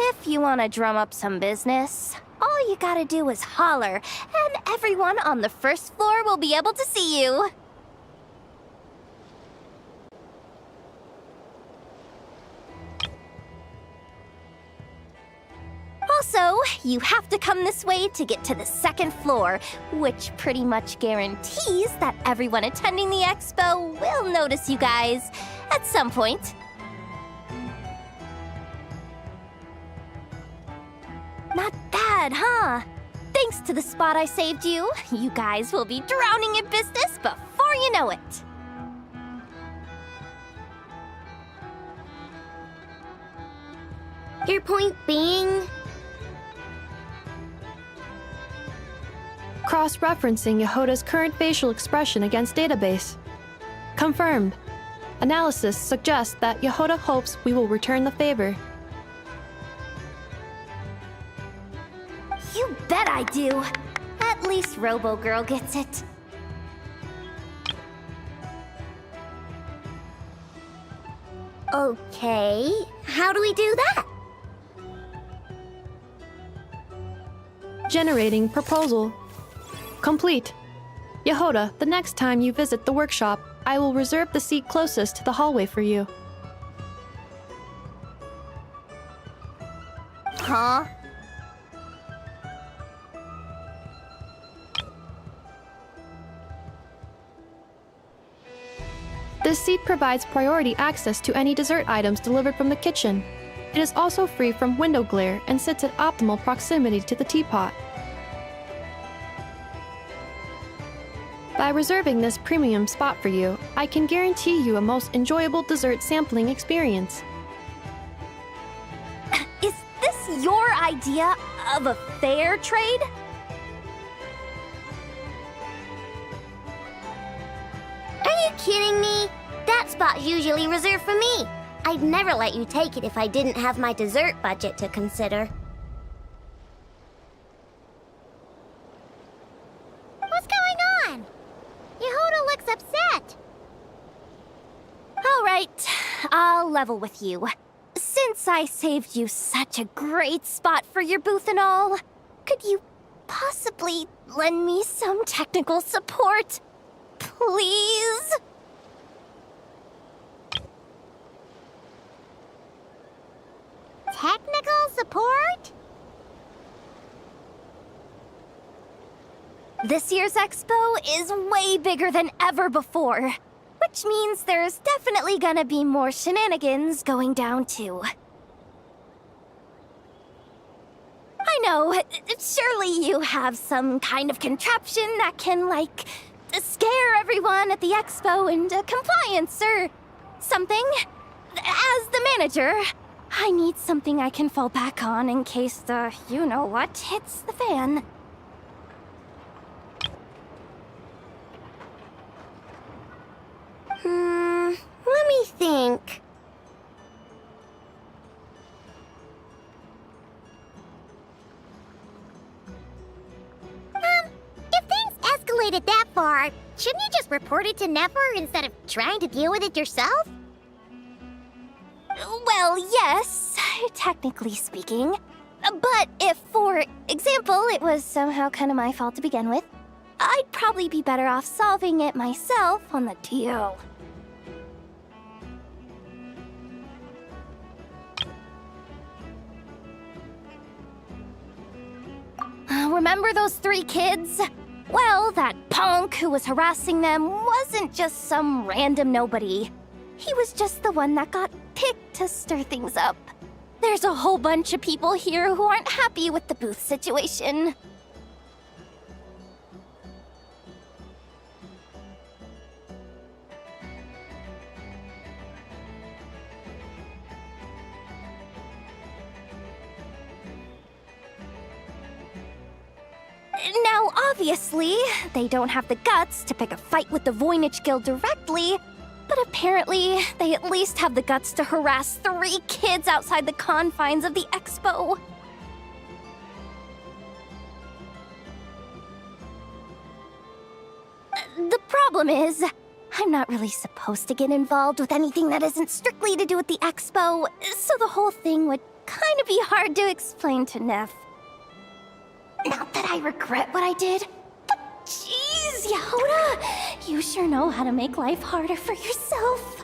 If you want to drum up some business, all you gotta do is holler, and everyone on the first floor will be able to see you. Also, you have to come this way to get to the second floor, which pretty much guarantees that everyone attending the expo will notice you guys at some point. Not bad, huh? Thanks to the spot I saved you, you guys will be drowning in business before you know it. Your point being? Cross-referencing Yehoda's current facial expression against database. Confirmed. Analysis suggests that Yehoda hopes we will return the favor. You bet I do. At least Robo-Girl gets it. Okay, how do we do that? Generating proposal. Complete. Yehoda, the next time you visit the workshop, I will reserve the seat closest to the hallway for you. Huh? This seat provides priority access to any dessert items delivered from the kitchen. It is also free from window glare and sits at optimal proximity to the teapot. By reserving this premium spot for you, I can guarantee you a most enjoyable dessert sampling experience. Is this your idea of a fair trade? Are you kidding me? That spot's usually reserved for me. I'd never let you take it if I didn't have my dessert budget to consider. What's going on? Yehoda looks upset. All right, I'll level with you. Since I saved you such a great spot for your booth and all, could you possibly lend me some technical support? Please? Technical support? This year's expo is way bigger than ever before, which means there's definitely gonna be more shenanigans going down too. I know, surely you have some kind of contraption that can, like, scare everyone at the expo into compliance or something. As the manager, I need something I can fall back on in case the you-know-what hits the fan. Let me think. If things escalated that far, shouldn't you just report it to Nefer instead of trying to deal with it yourself? Well, yes, technically speaking. But if, for example, it was somehow kind of my fault to begin with, I'd probably be better off solving it myself on the DL. Remember those 3 kids? Well, that punk who was harassing them wasn't just some random nobody. He was just the one that got picked to stir things up. There's a whole bunch of people here who aren't happy with the booth situation. Now, obviously, they don't have the guts to pick a fight with the Voynich Guild directly, but apparently, they at least have the guts to harass 3 kids outside the confines of the expo. The problem is, I'm not really supposed to get involved with anything that isn't strictly to do with the expo, so the whole thing would kind of be hard to explain to Neff. Not that I regret what I did, but jeez, Yehoda, you sure know how to make life harder for yourself.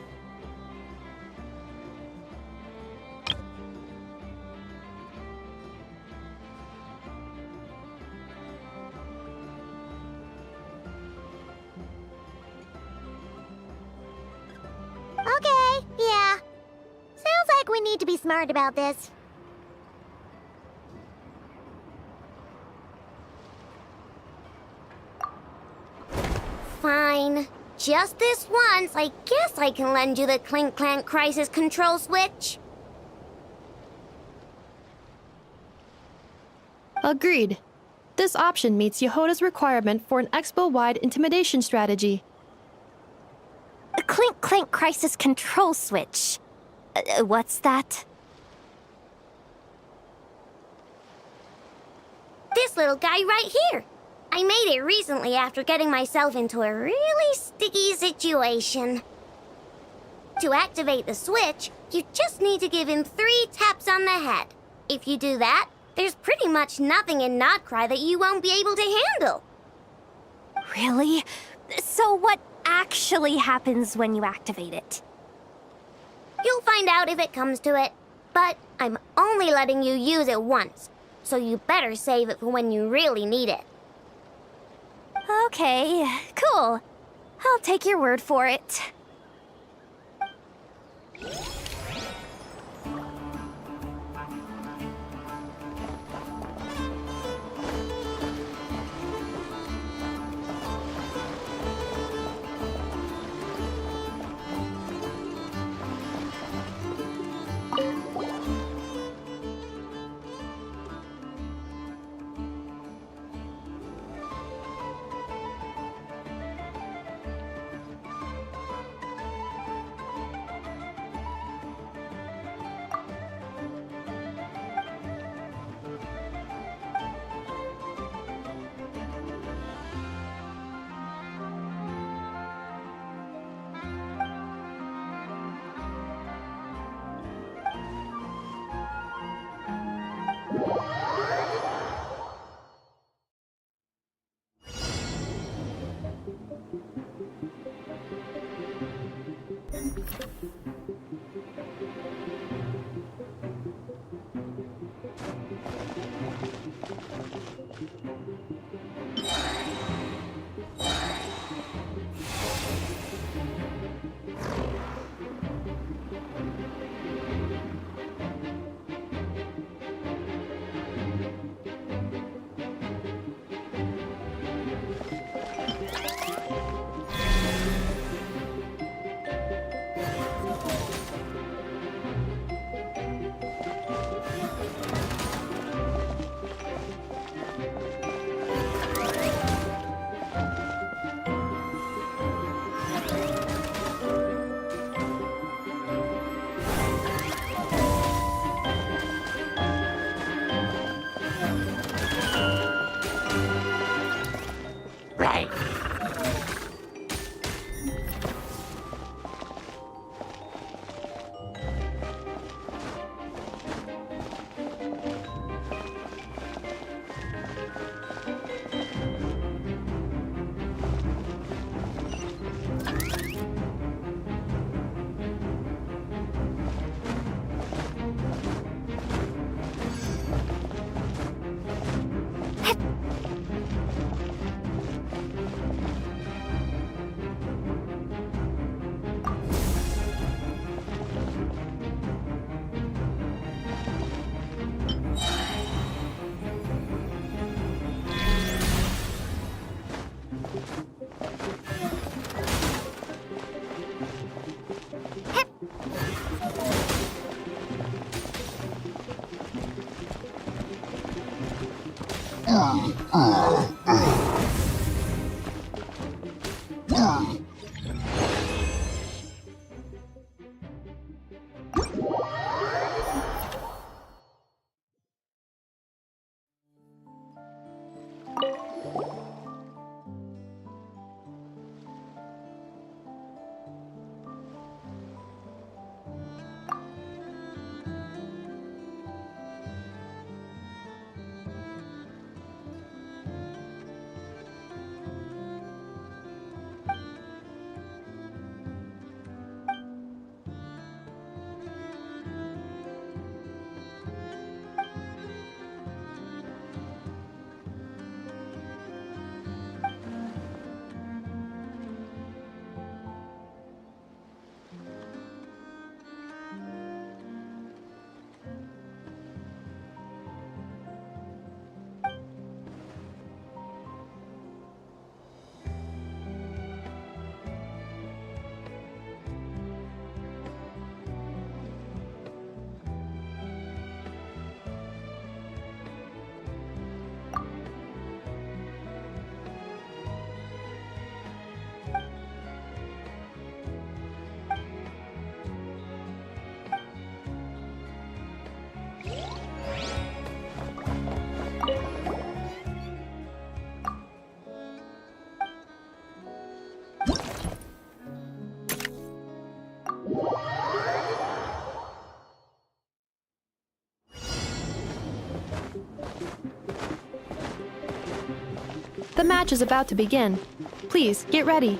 we need to be smart about this. Fine. Just this once, I guess I can lend you the Clink Clank Crisis Control Switch. Agreed. This option meets Yehoda's requirement for an expo-wide intimidation strategy. A Clink Clank Crisis Control Switch. What's that? This little guy right here. I made it recently after getting myself into a really sticky situation. To activate the switch, you just need to give him 3 taps on the head. If you do that, there's pretty much nothing in Krai that you won't be able to handle. Really? So what actually happens when you activate it? You'll find out if it comes to it, but I'm only letting you use it once, so you better save it for when you really need it. Okay, cool. I'll take your word for it. The match is about to begin. Please, get ready.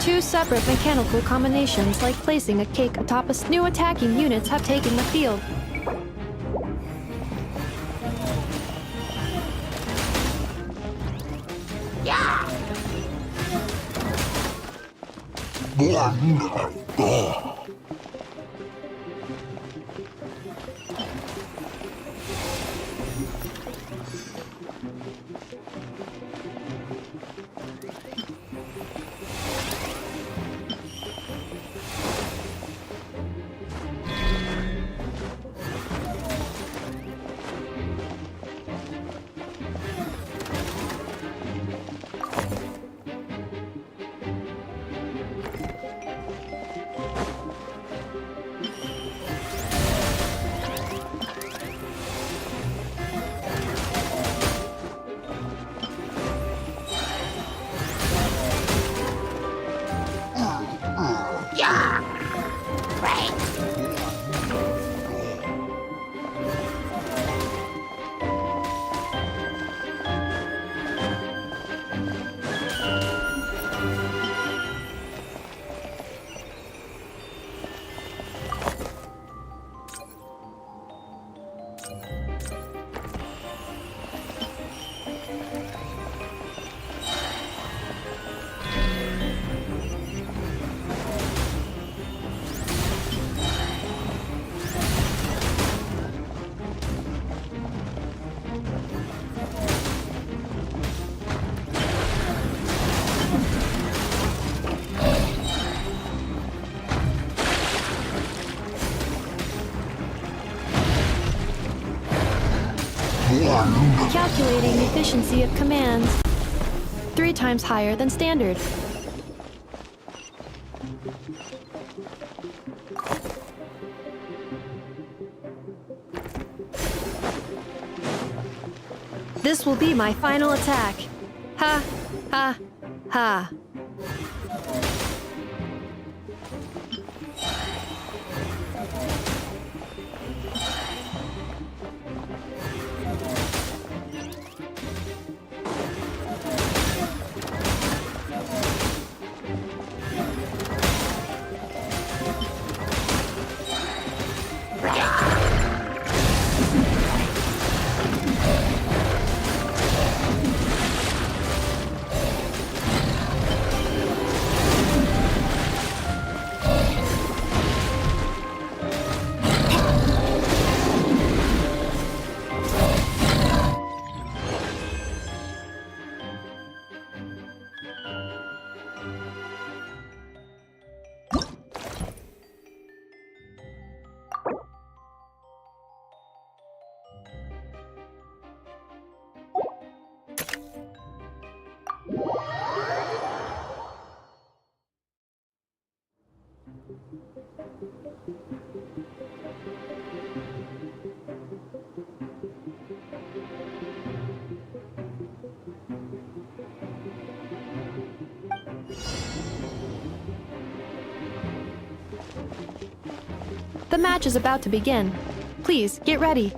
Two separate mechanical combinations, like placing a cake atop a new attacking units, have taken the field. Calculating efficiency of commands. 3 times higher than standard. This will be my final attack. Ha, ha, ha. The match is about to begin. Please, get ready.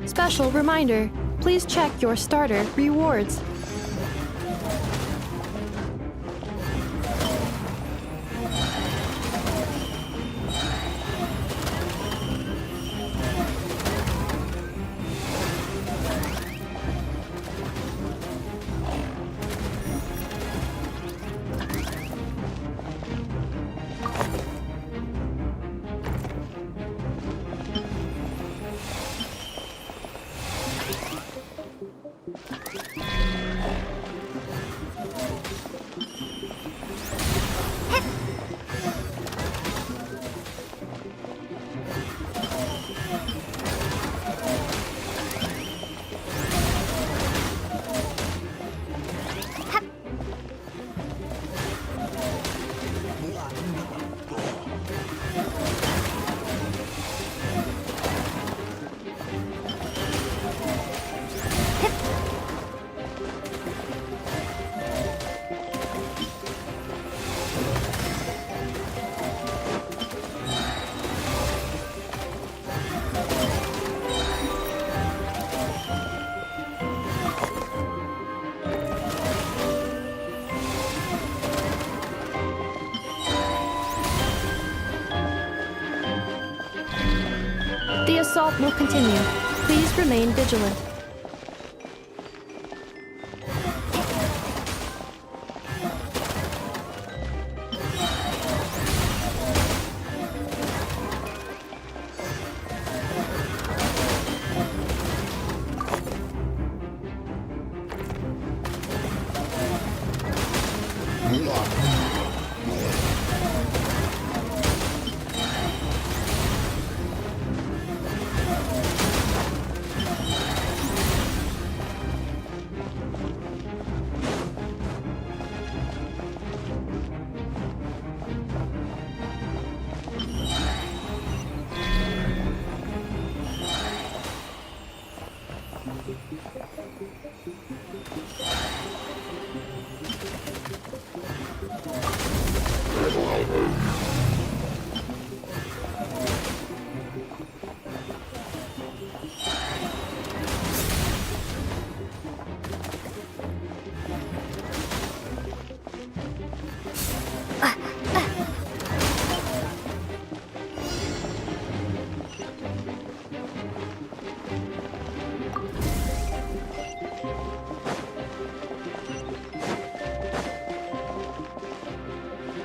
Special reminder, please check your starter rewards. The assault will continue. Please remain vigilant.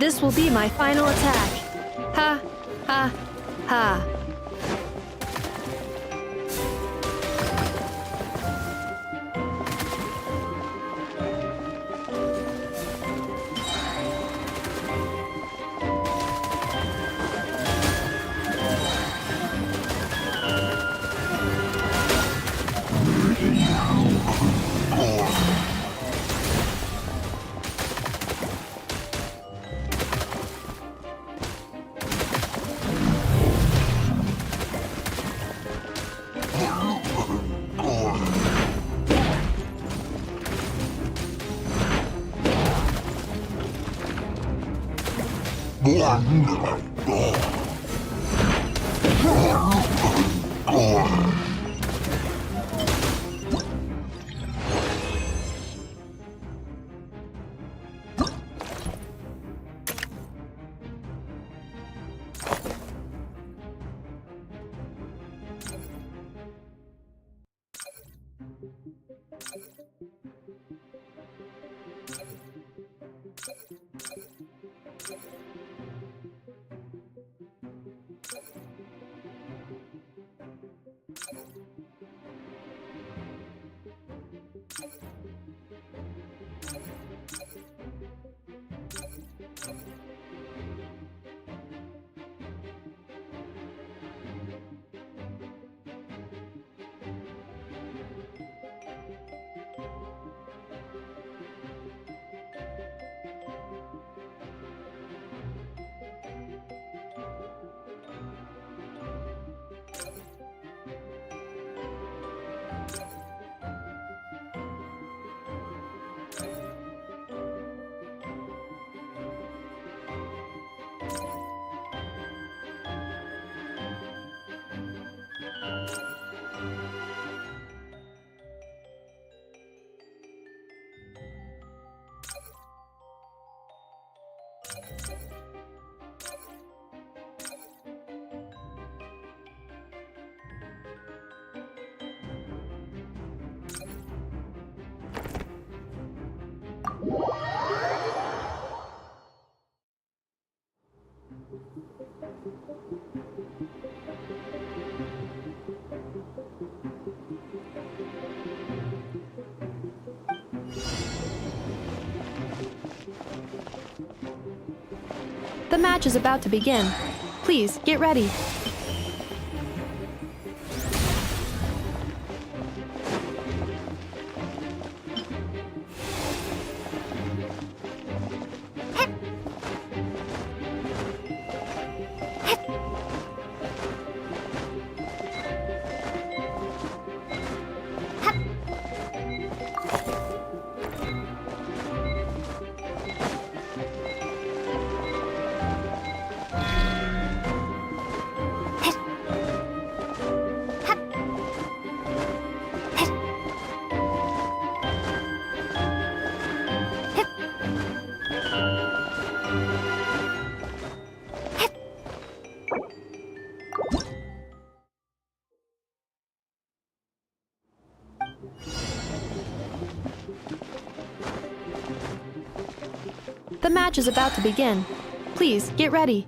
This will be my final attack. Ha, ha, ha. The match is about to begin. Please, get ready. The match is about to begin. Please, get ready.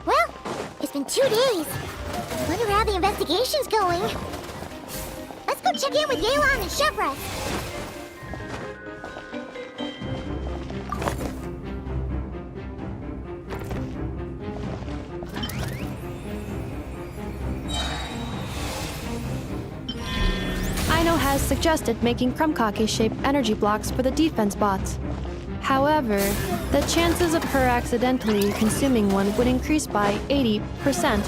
Well, it's been 2 days. Wonder how the investigation's going. Let's go check in with Yelan and Shepra. Aino has suggested making Krumkake-shaped energy blocks for the defense bots. However, the chances of her accidentally consuming one would increase by 80%.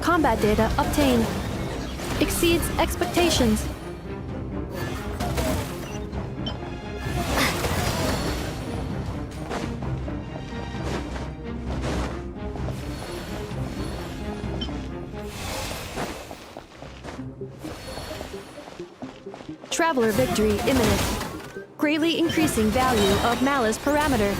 Combat data obtained. Exceeds expectations. Traveler victory imminent. Greatly increasing value of Malice parameter.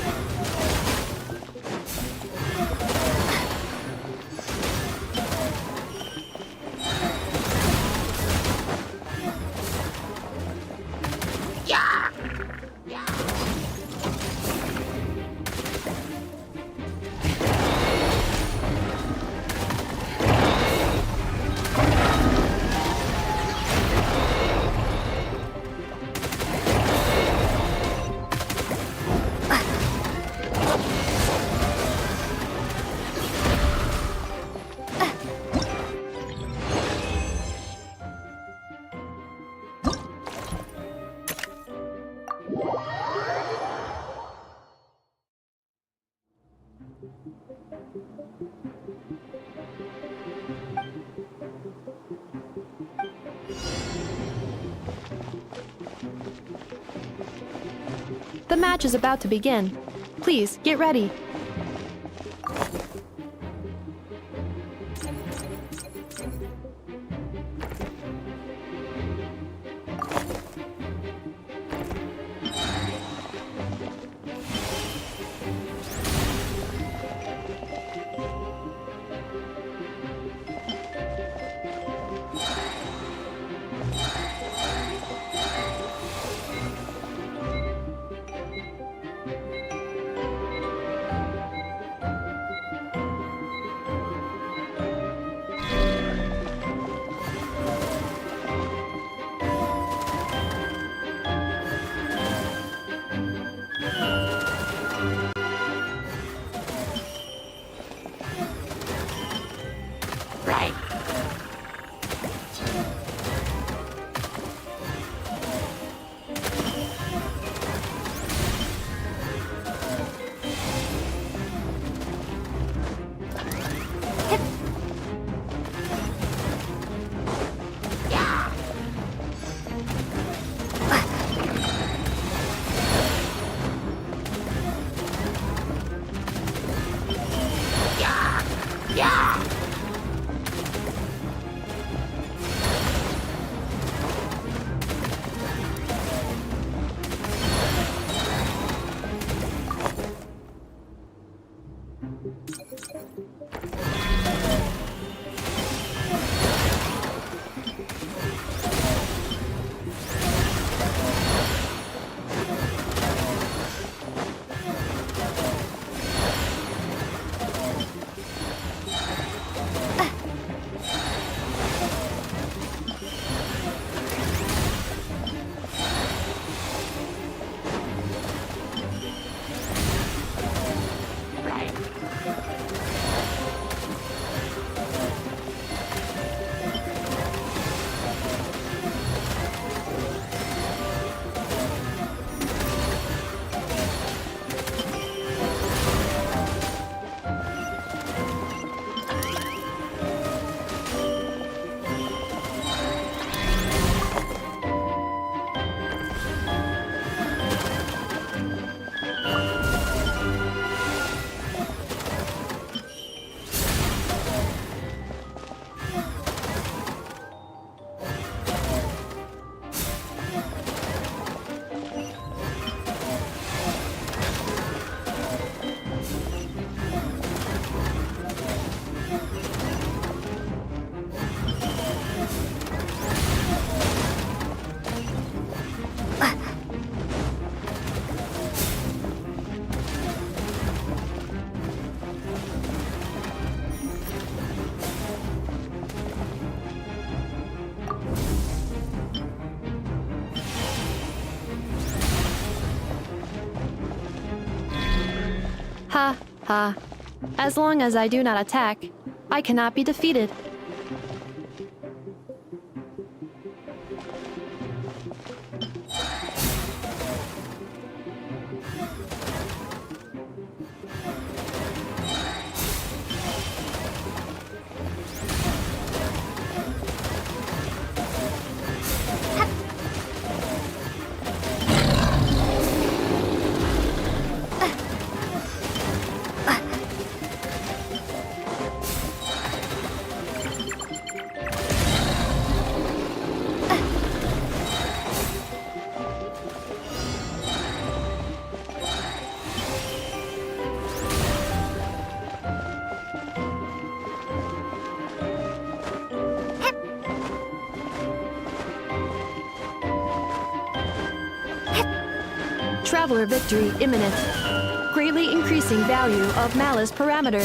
The match is about to begin. Please, get ready. Ha, ha. As long as I do not attack, I cannot be defeated. Traveler victory imminent. Greatly increasing value of malice parameter.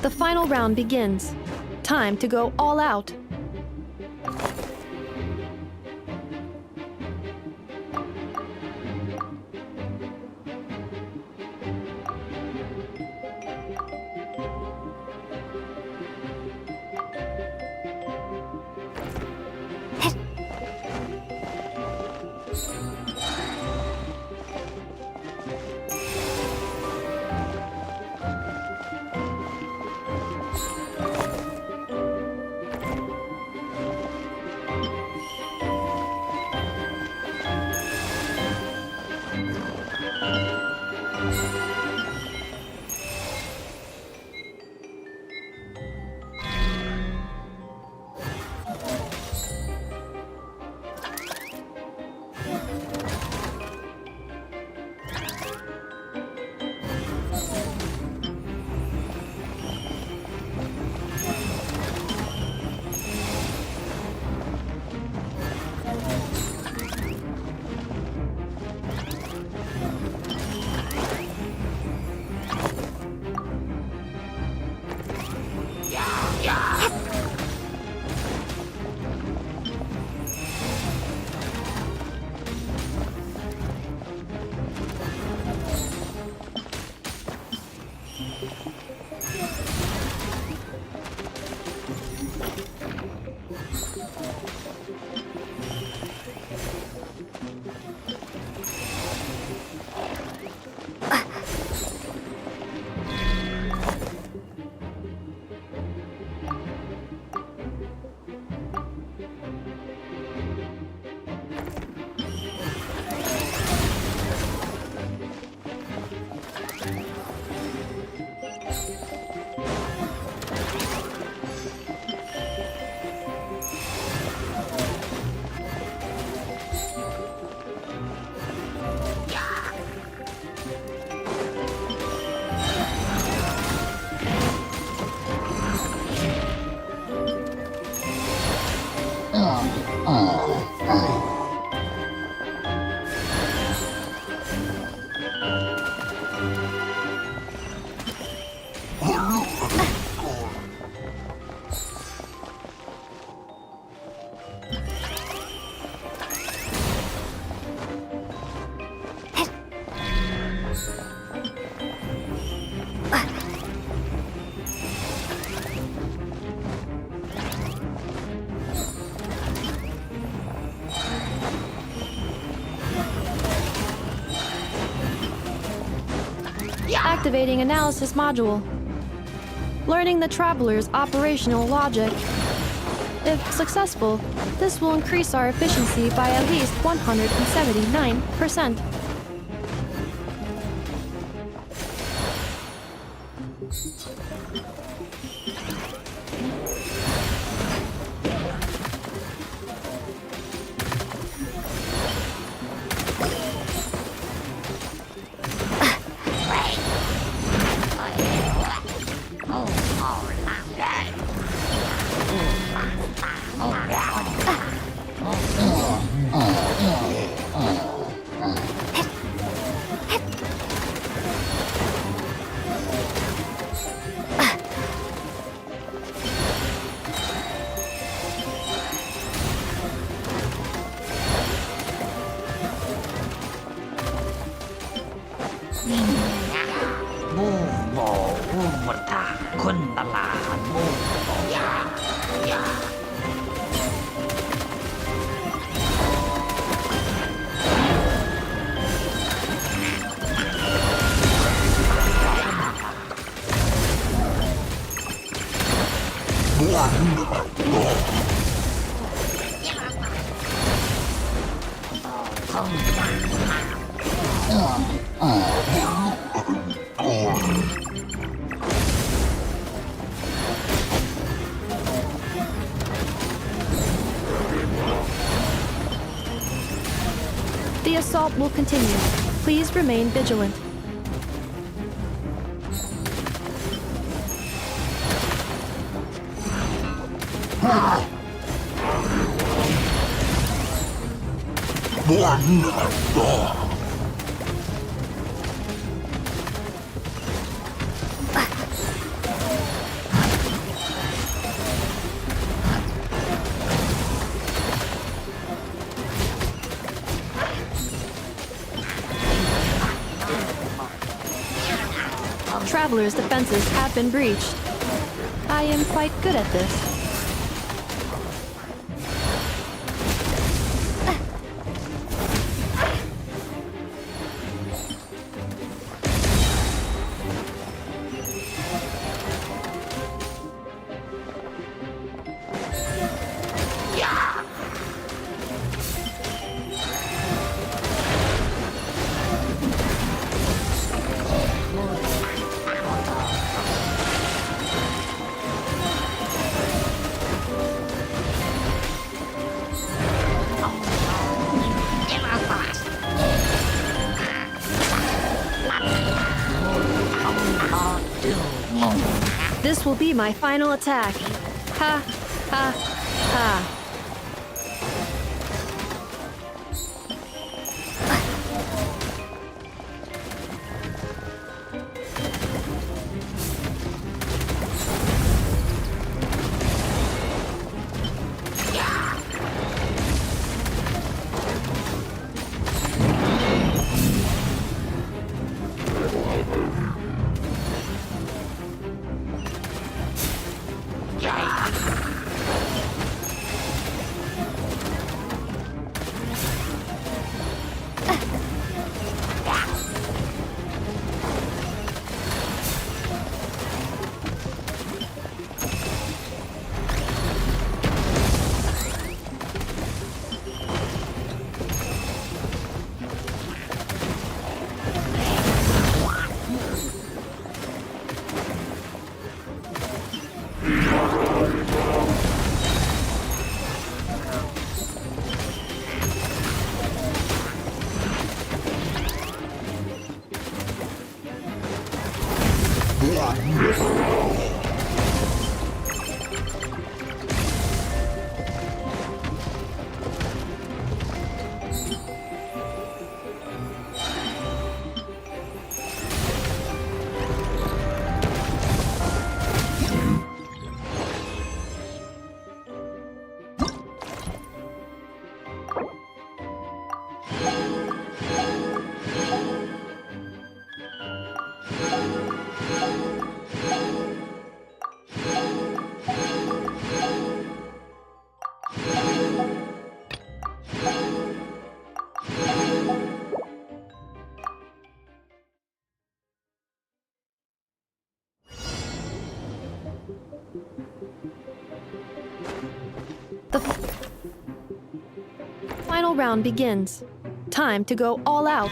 The final round begins. Time to go all out. Activating analysis module. Learning the traveler's operational logic. If successful, this will increase our efficiency by at least 179%. The assault will continue. Please remain vigilant. Travelers' defenses have been breached. I am quite good at this. This will be my final attack. Ha, ha, ha. The final round begins. Time to go all out.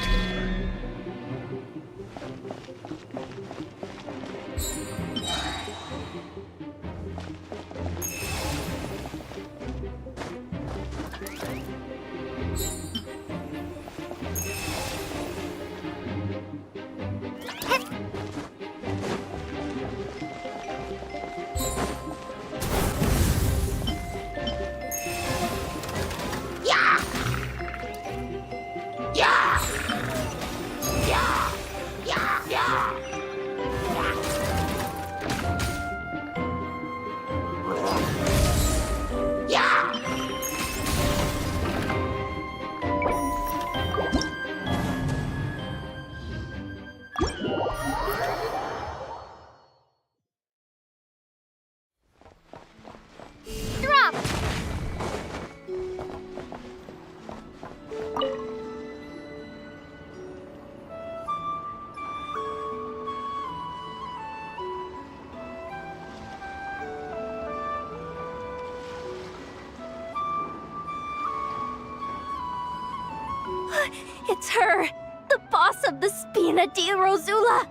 It's her, the boss of the Spina di Rosula.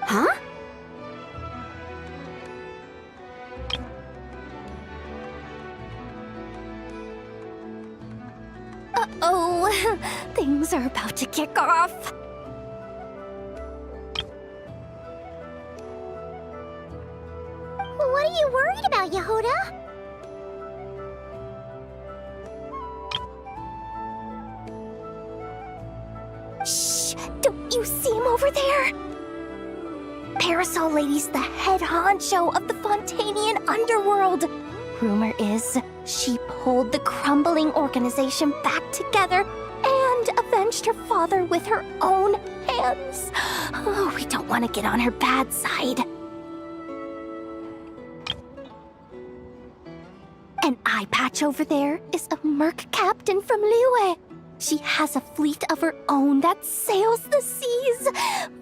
Huh? Uh-oh, things are about to kick off. What are you worried about, Yehuda? Shh! Don't you see him over there? Parasol Lady's the head honcho of the Fontanian underworld. Rumor is she pulled the crumbling organization back together and avenged her father with her own hands. Oh, we don't want to get on her bad side. An eye patch over there is a merc captain from Liyue. She has a fleet of her own that sails the seas.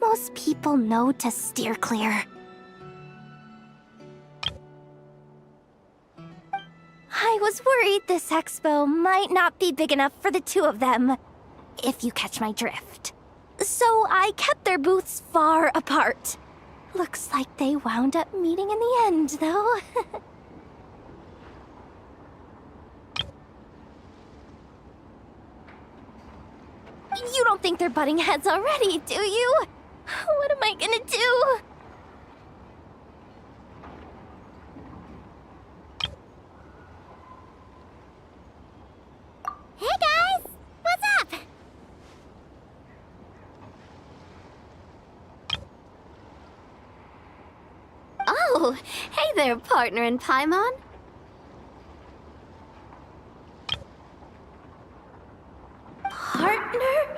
Most people know to steer clear. I was worried this expo might not be big enough for the two of them, if you catch my drift. So I kept their booths far apart. Looks like they wound up meeting in the end, though. You don't think they're butting heads already, do you? What am I gonna do? Hey guys! What's up? Oh, hey there, partner in Paimon. Partner?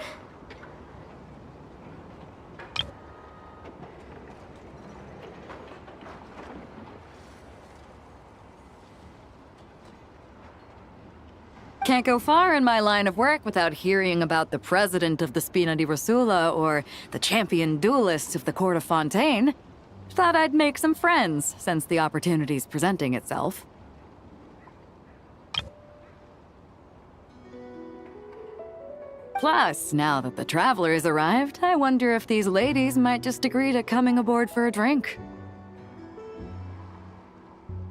Can't go far in my line of work without hearing about the president of the Spina di Rosula or the champion duelist of the court of Fontaine. Thought I'd make some friends since the opportunity's presenting itself. Plus, now that the traveler's arrived, I wonder if these ladies might just agree to coming aboard for a drink.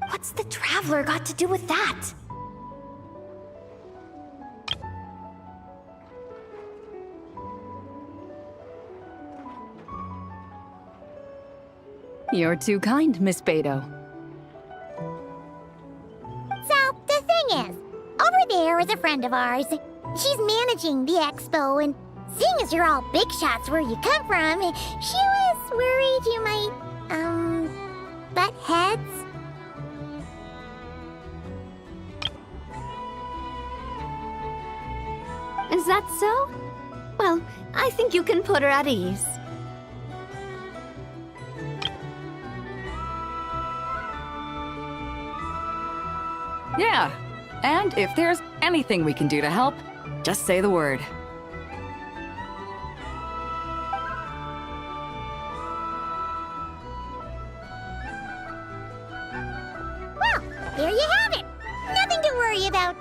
What's the traveler got to do with that? You're too kind, Miss Beto. So, the thing is, over there is a friend of ours. She's managing the expo, and seeing as you're all big shots where you come from, she was worried you might, butt heads. Is that so? Well, I think you can put her at ease. Yeah, and if there's anything we can do to help, just say the word. Well, there you have it. Nothing to worry about.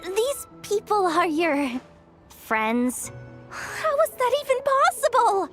These people are your friends? How is that even possible?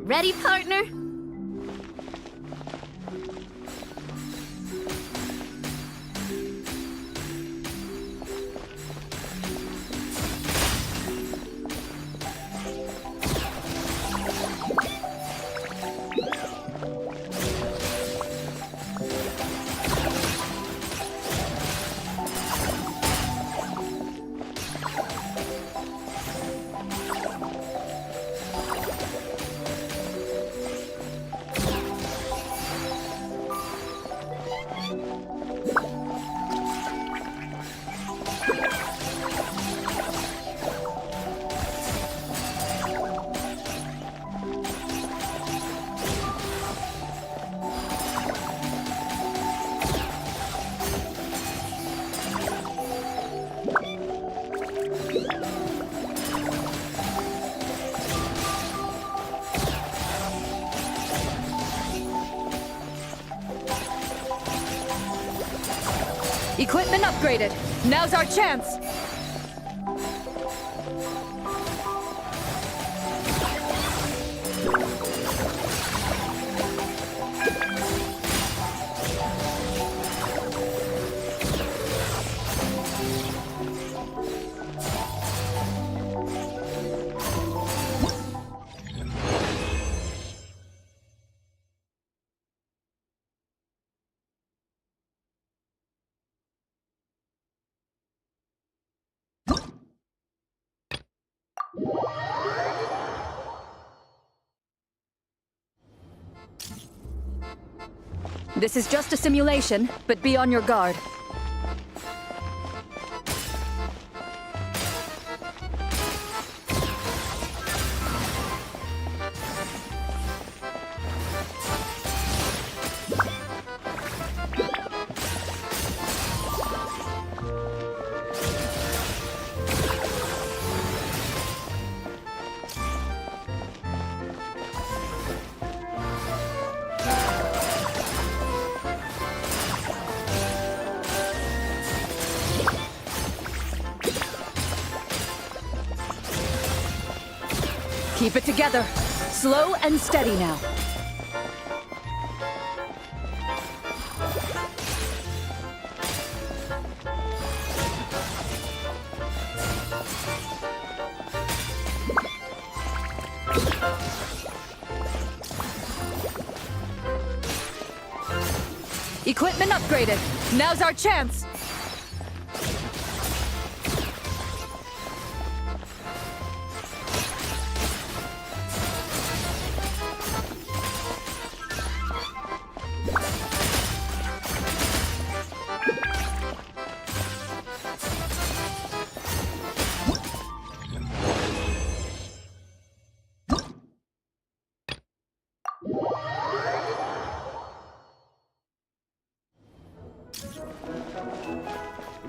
Ready, partner? Equipment upgraded. Now's our chance. This is just a simulation, but be on your guard. Keep it together. Slow and steady now. Equipment upgraded. Now's our chance.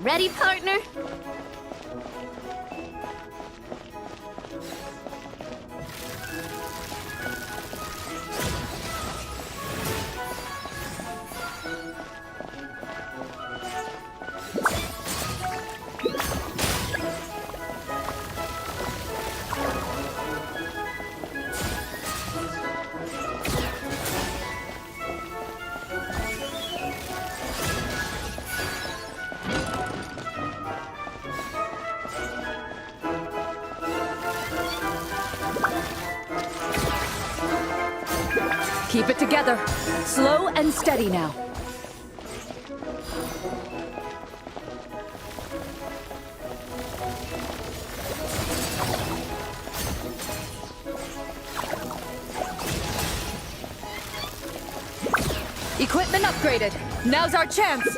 Ready, partner? Keep it together. Slow and steady now. Equipment upgraded. Now's our chance.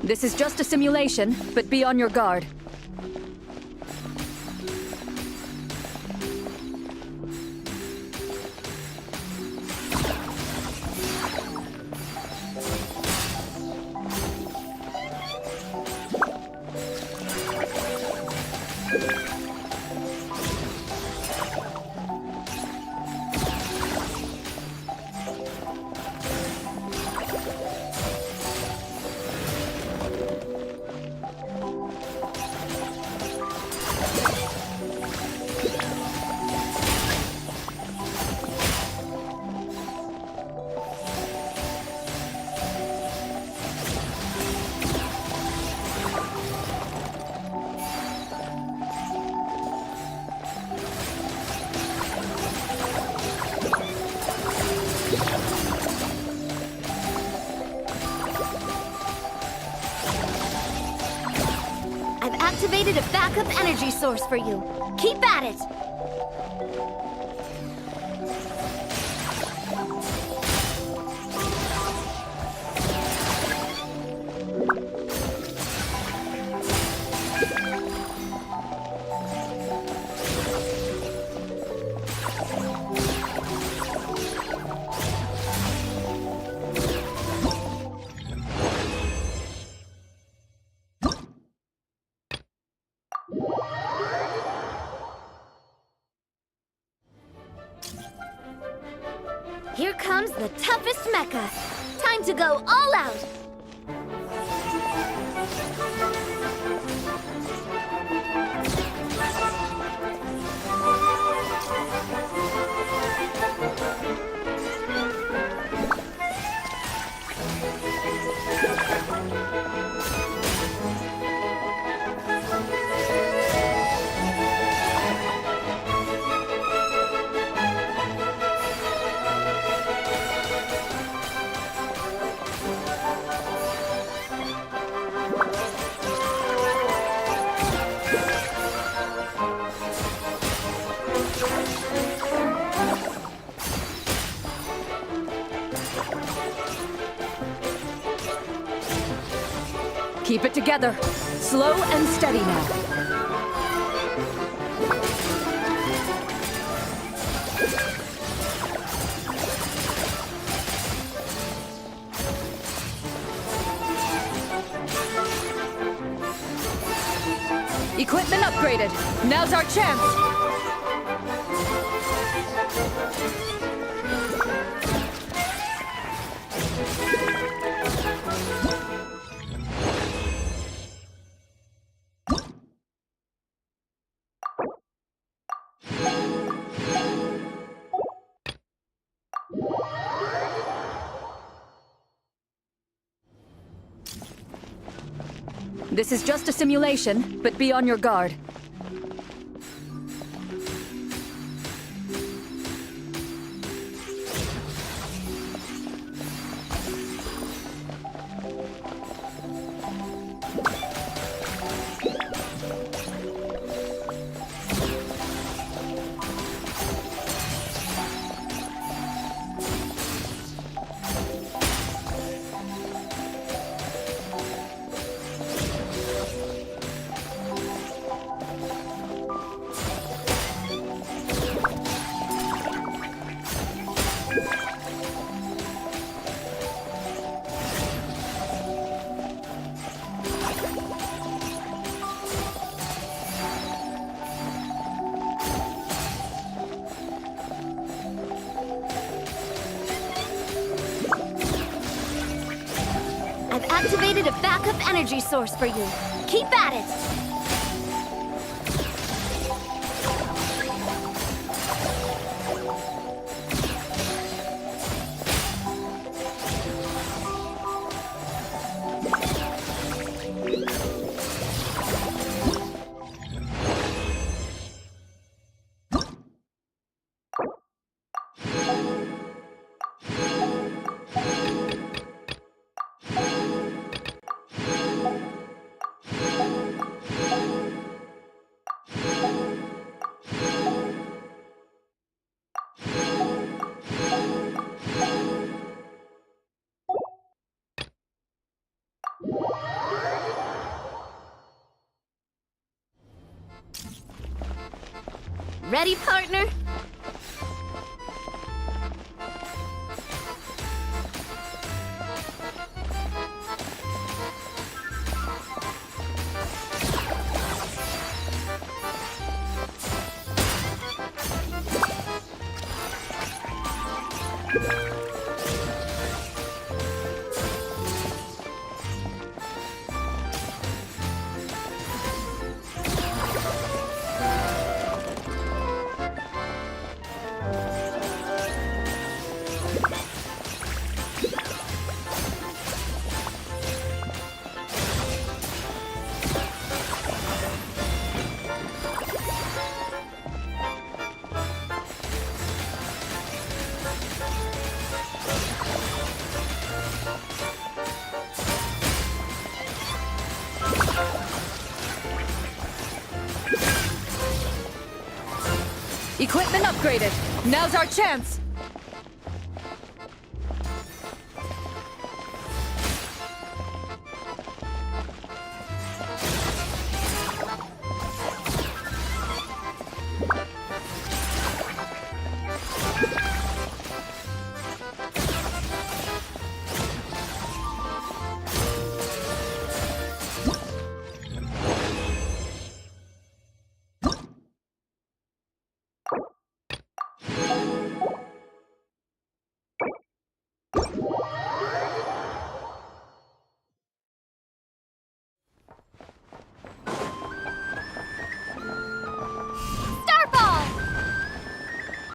This is just a simulation, but be on your guard. activated a backup energy source for you. Keep at it! Here comes the toughest mecha. Time to go all out! Keep it together. Slow and steady now. Equipment upgraded. Now's our chance. This is just a simulation, but be on your guard. I've activated a backup energy source for you. Keep at it! Ready, partner? Equipment upgraded. Now's our chance.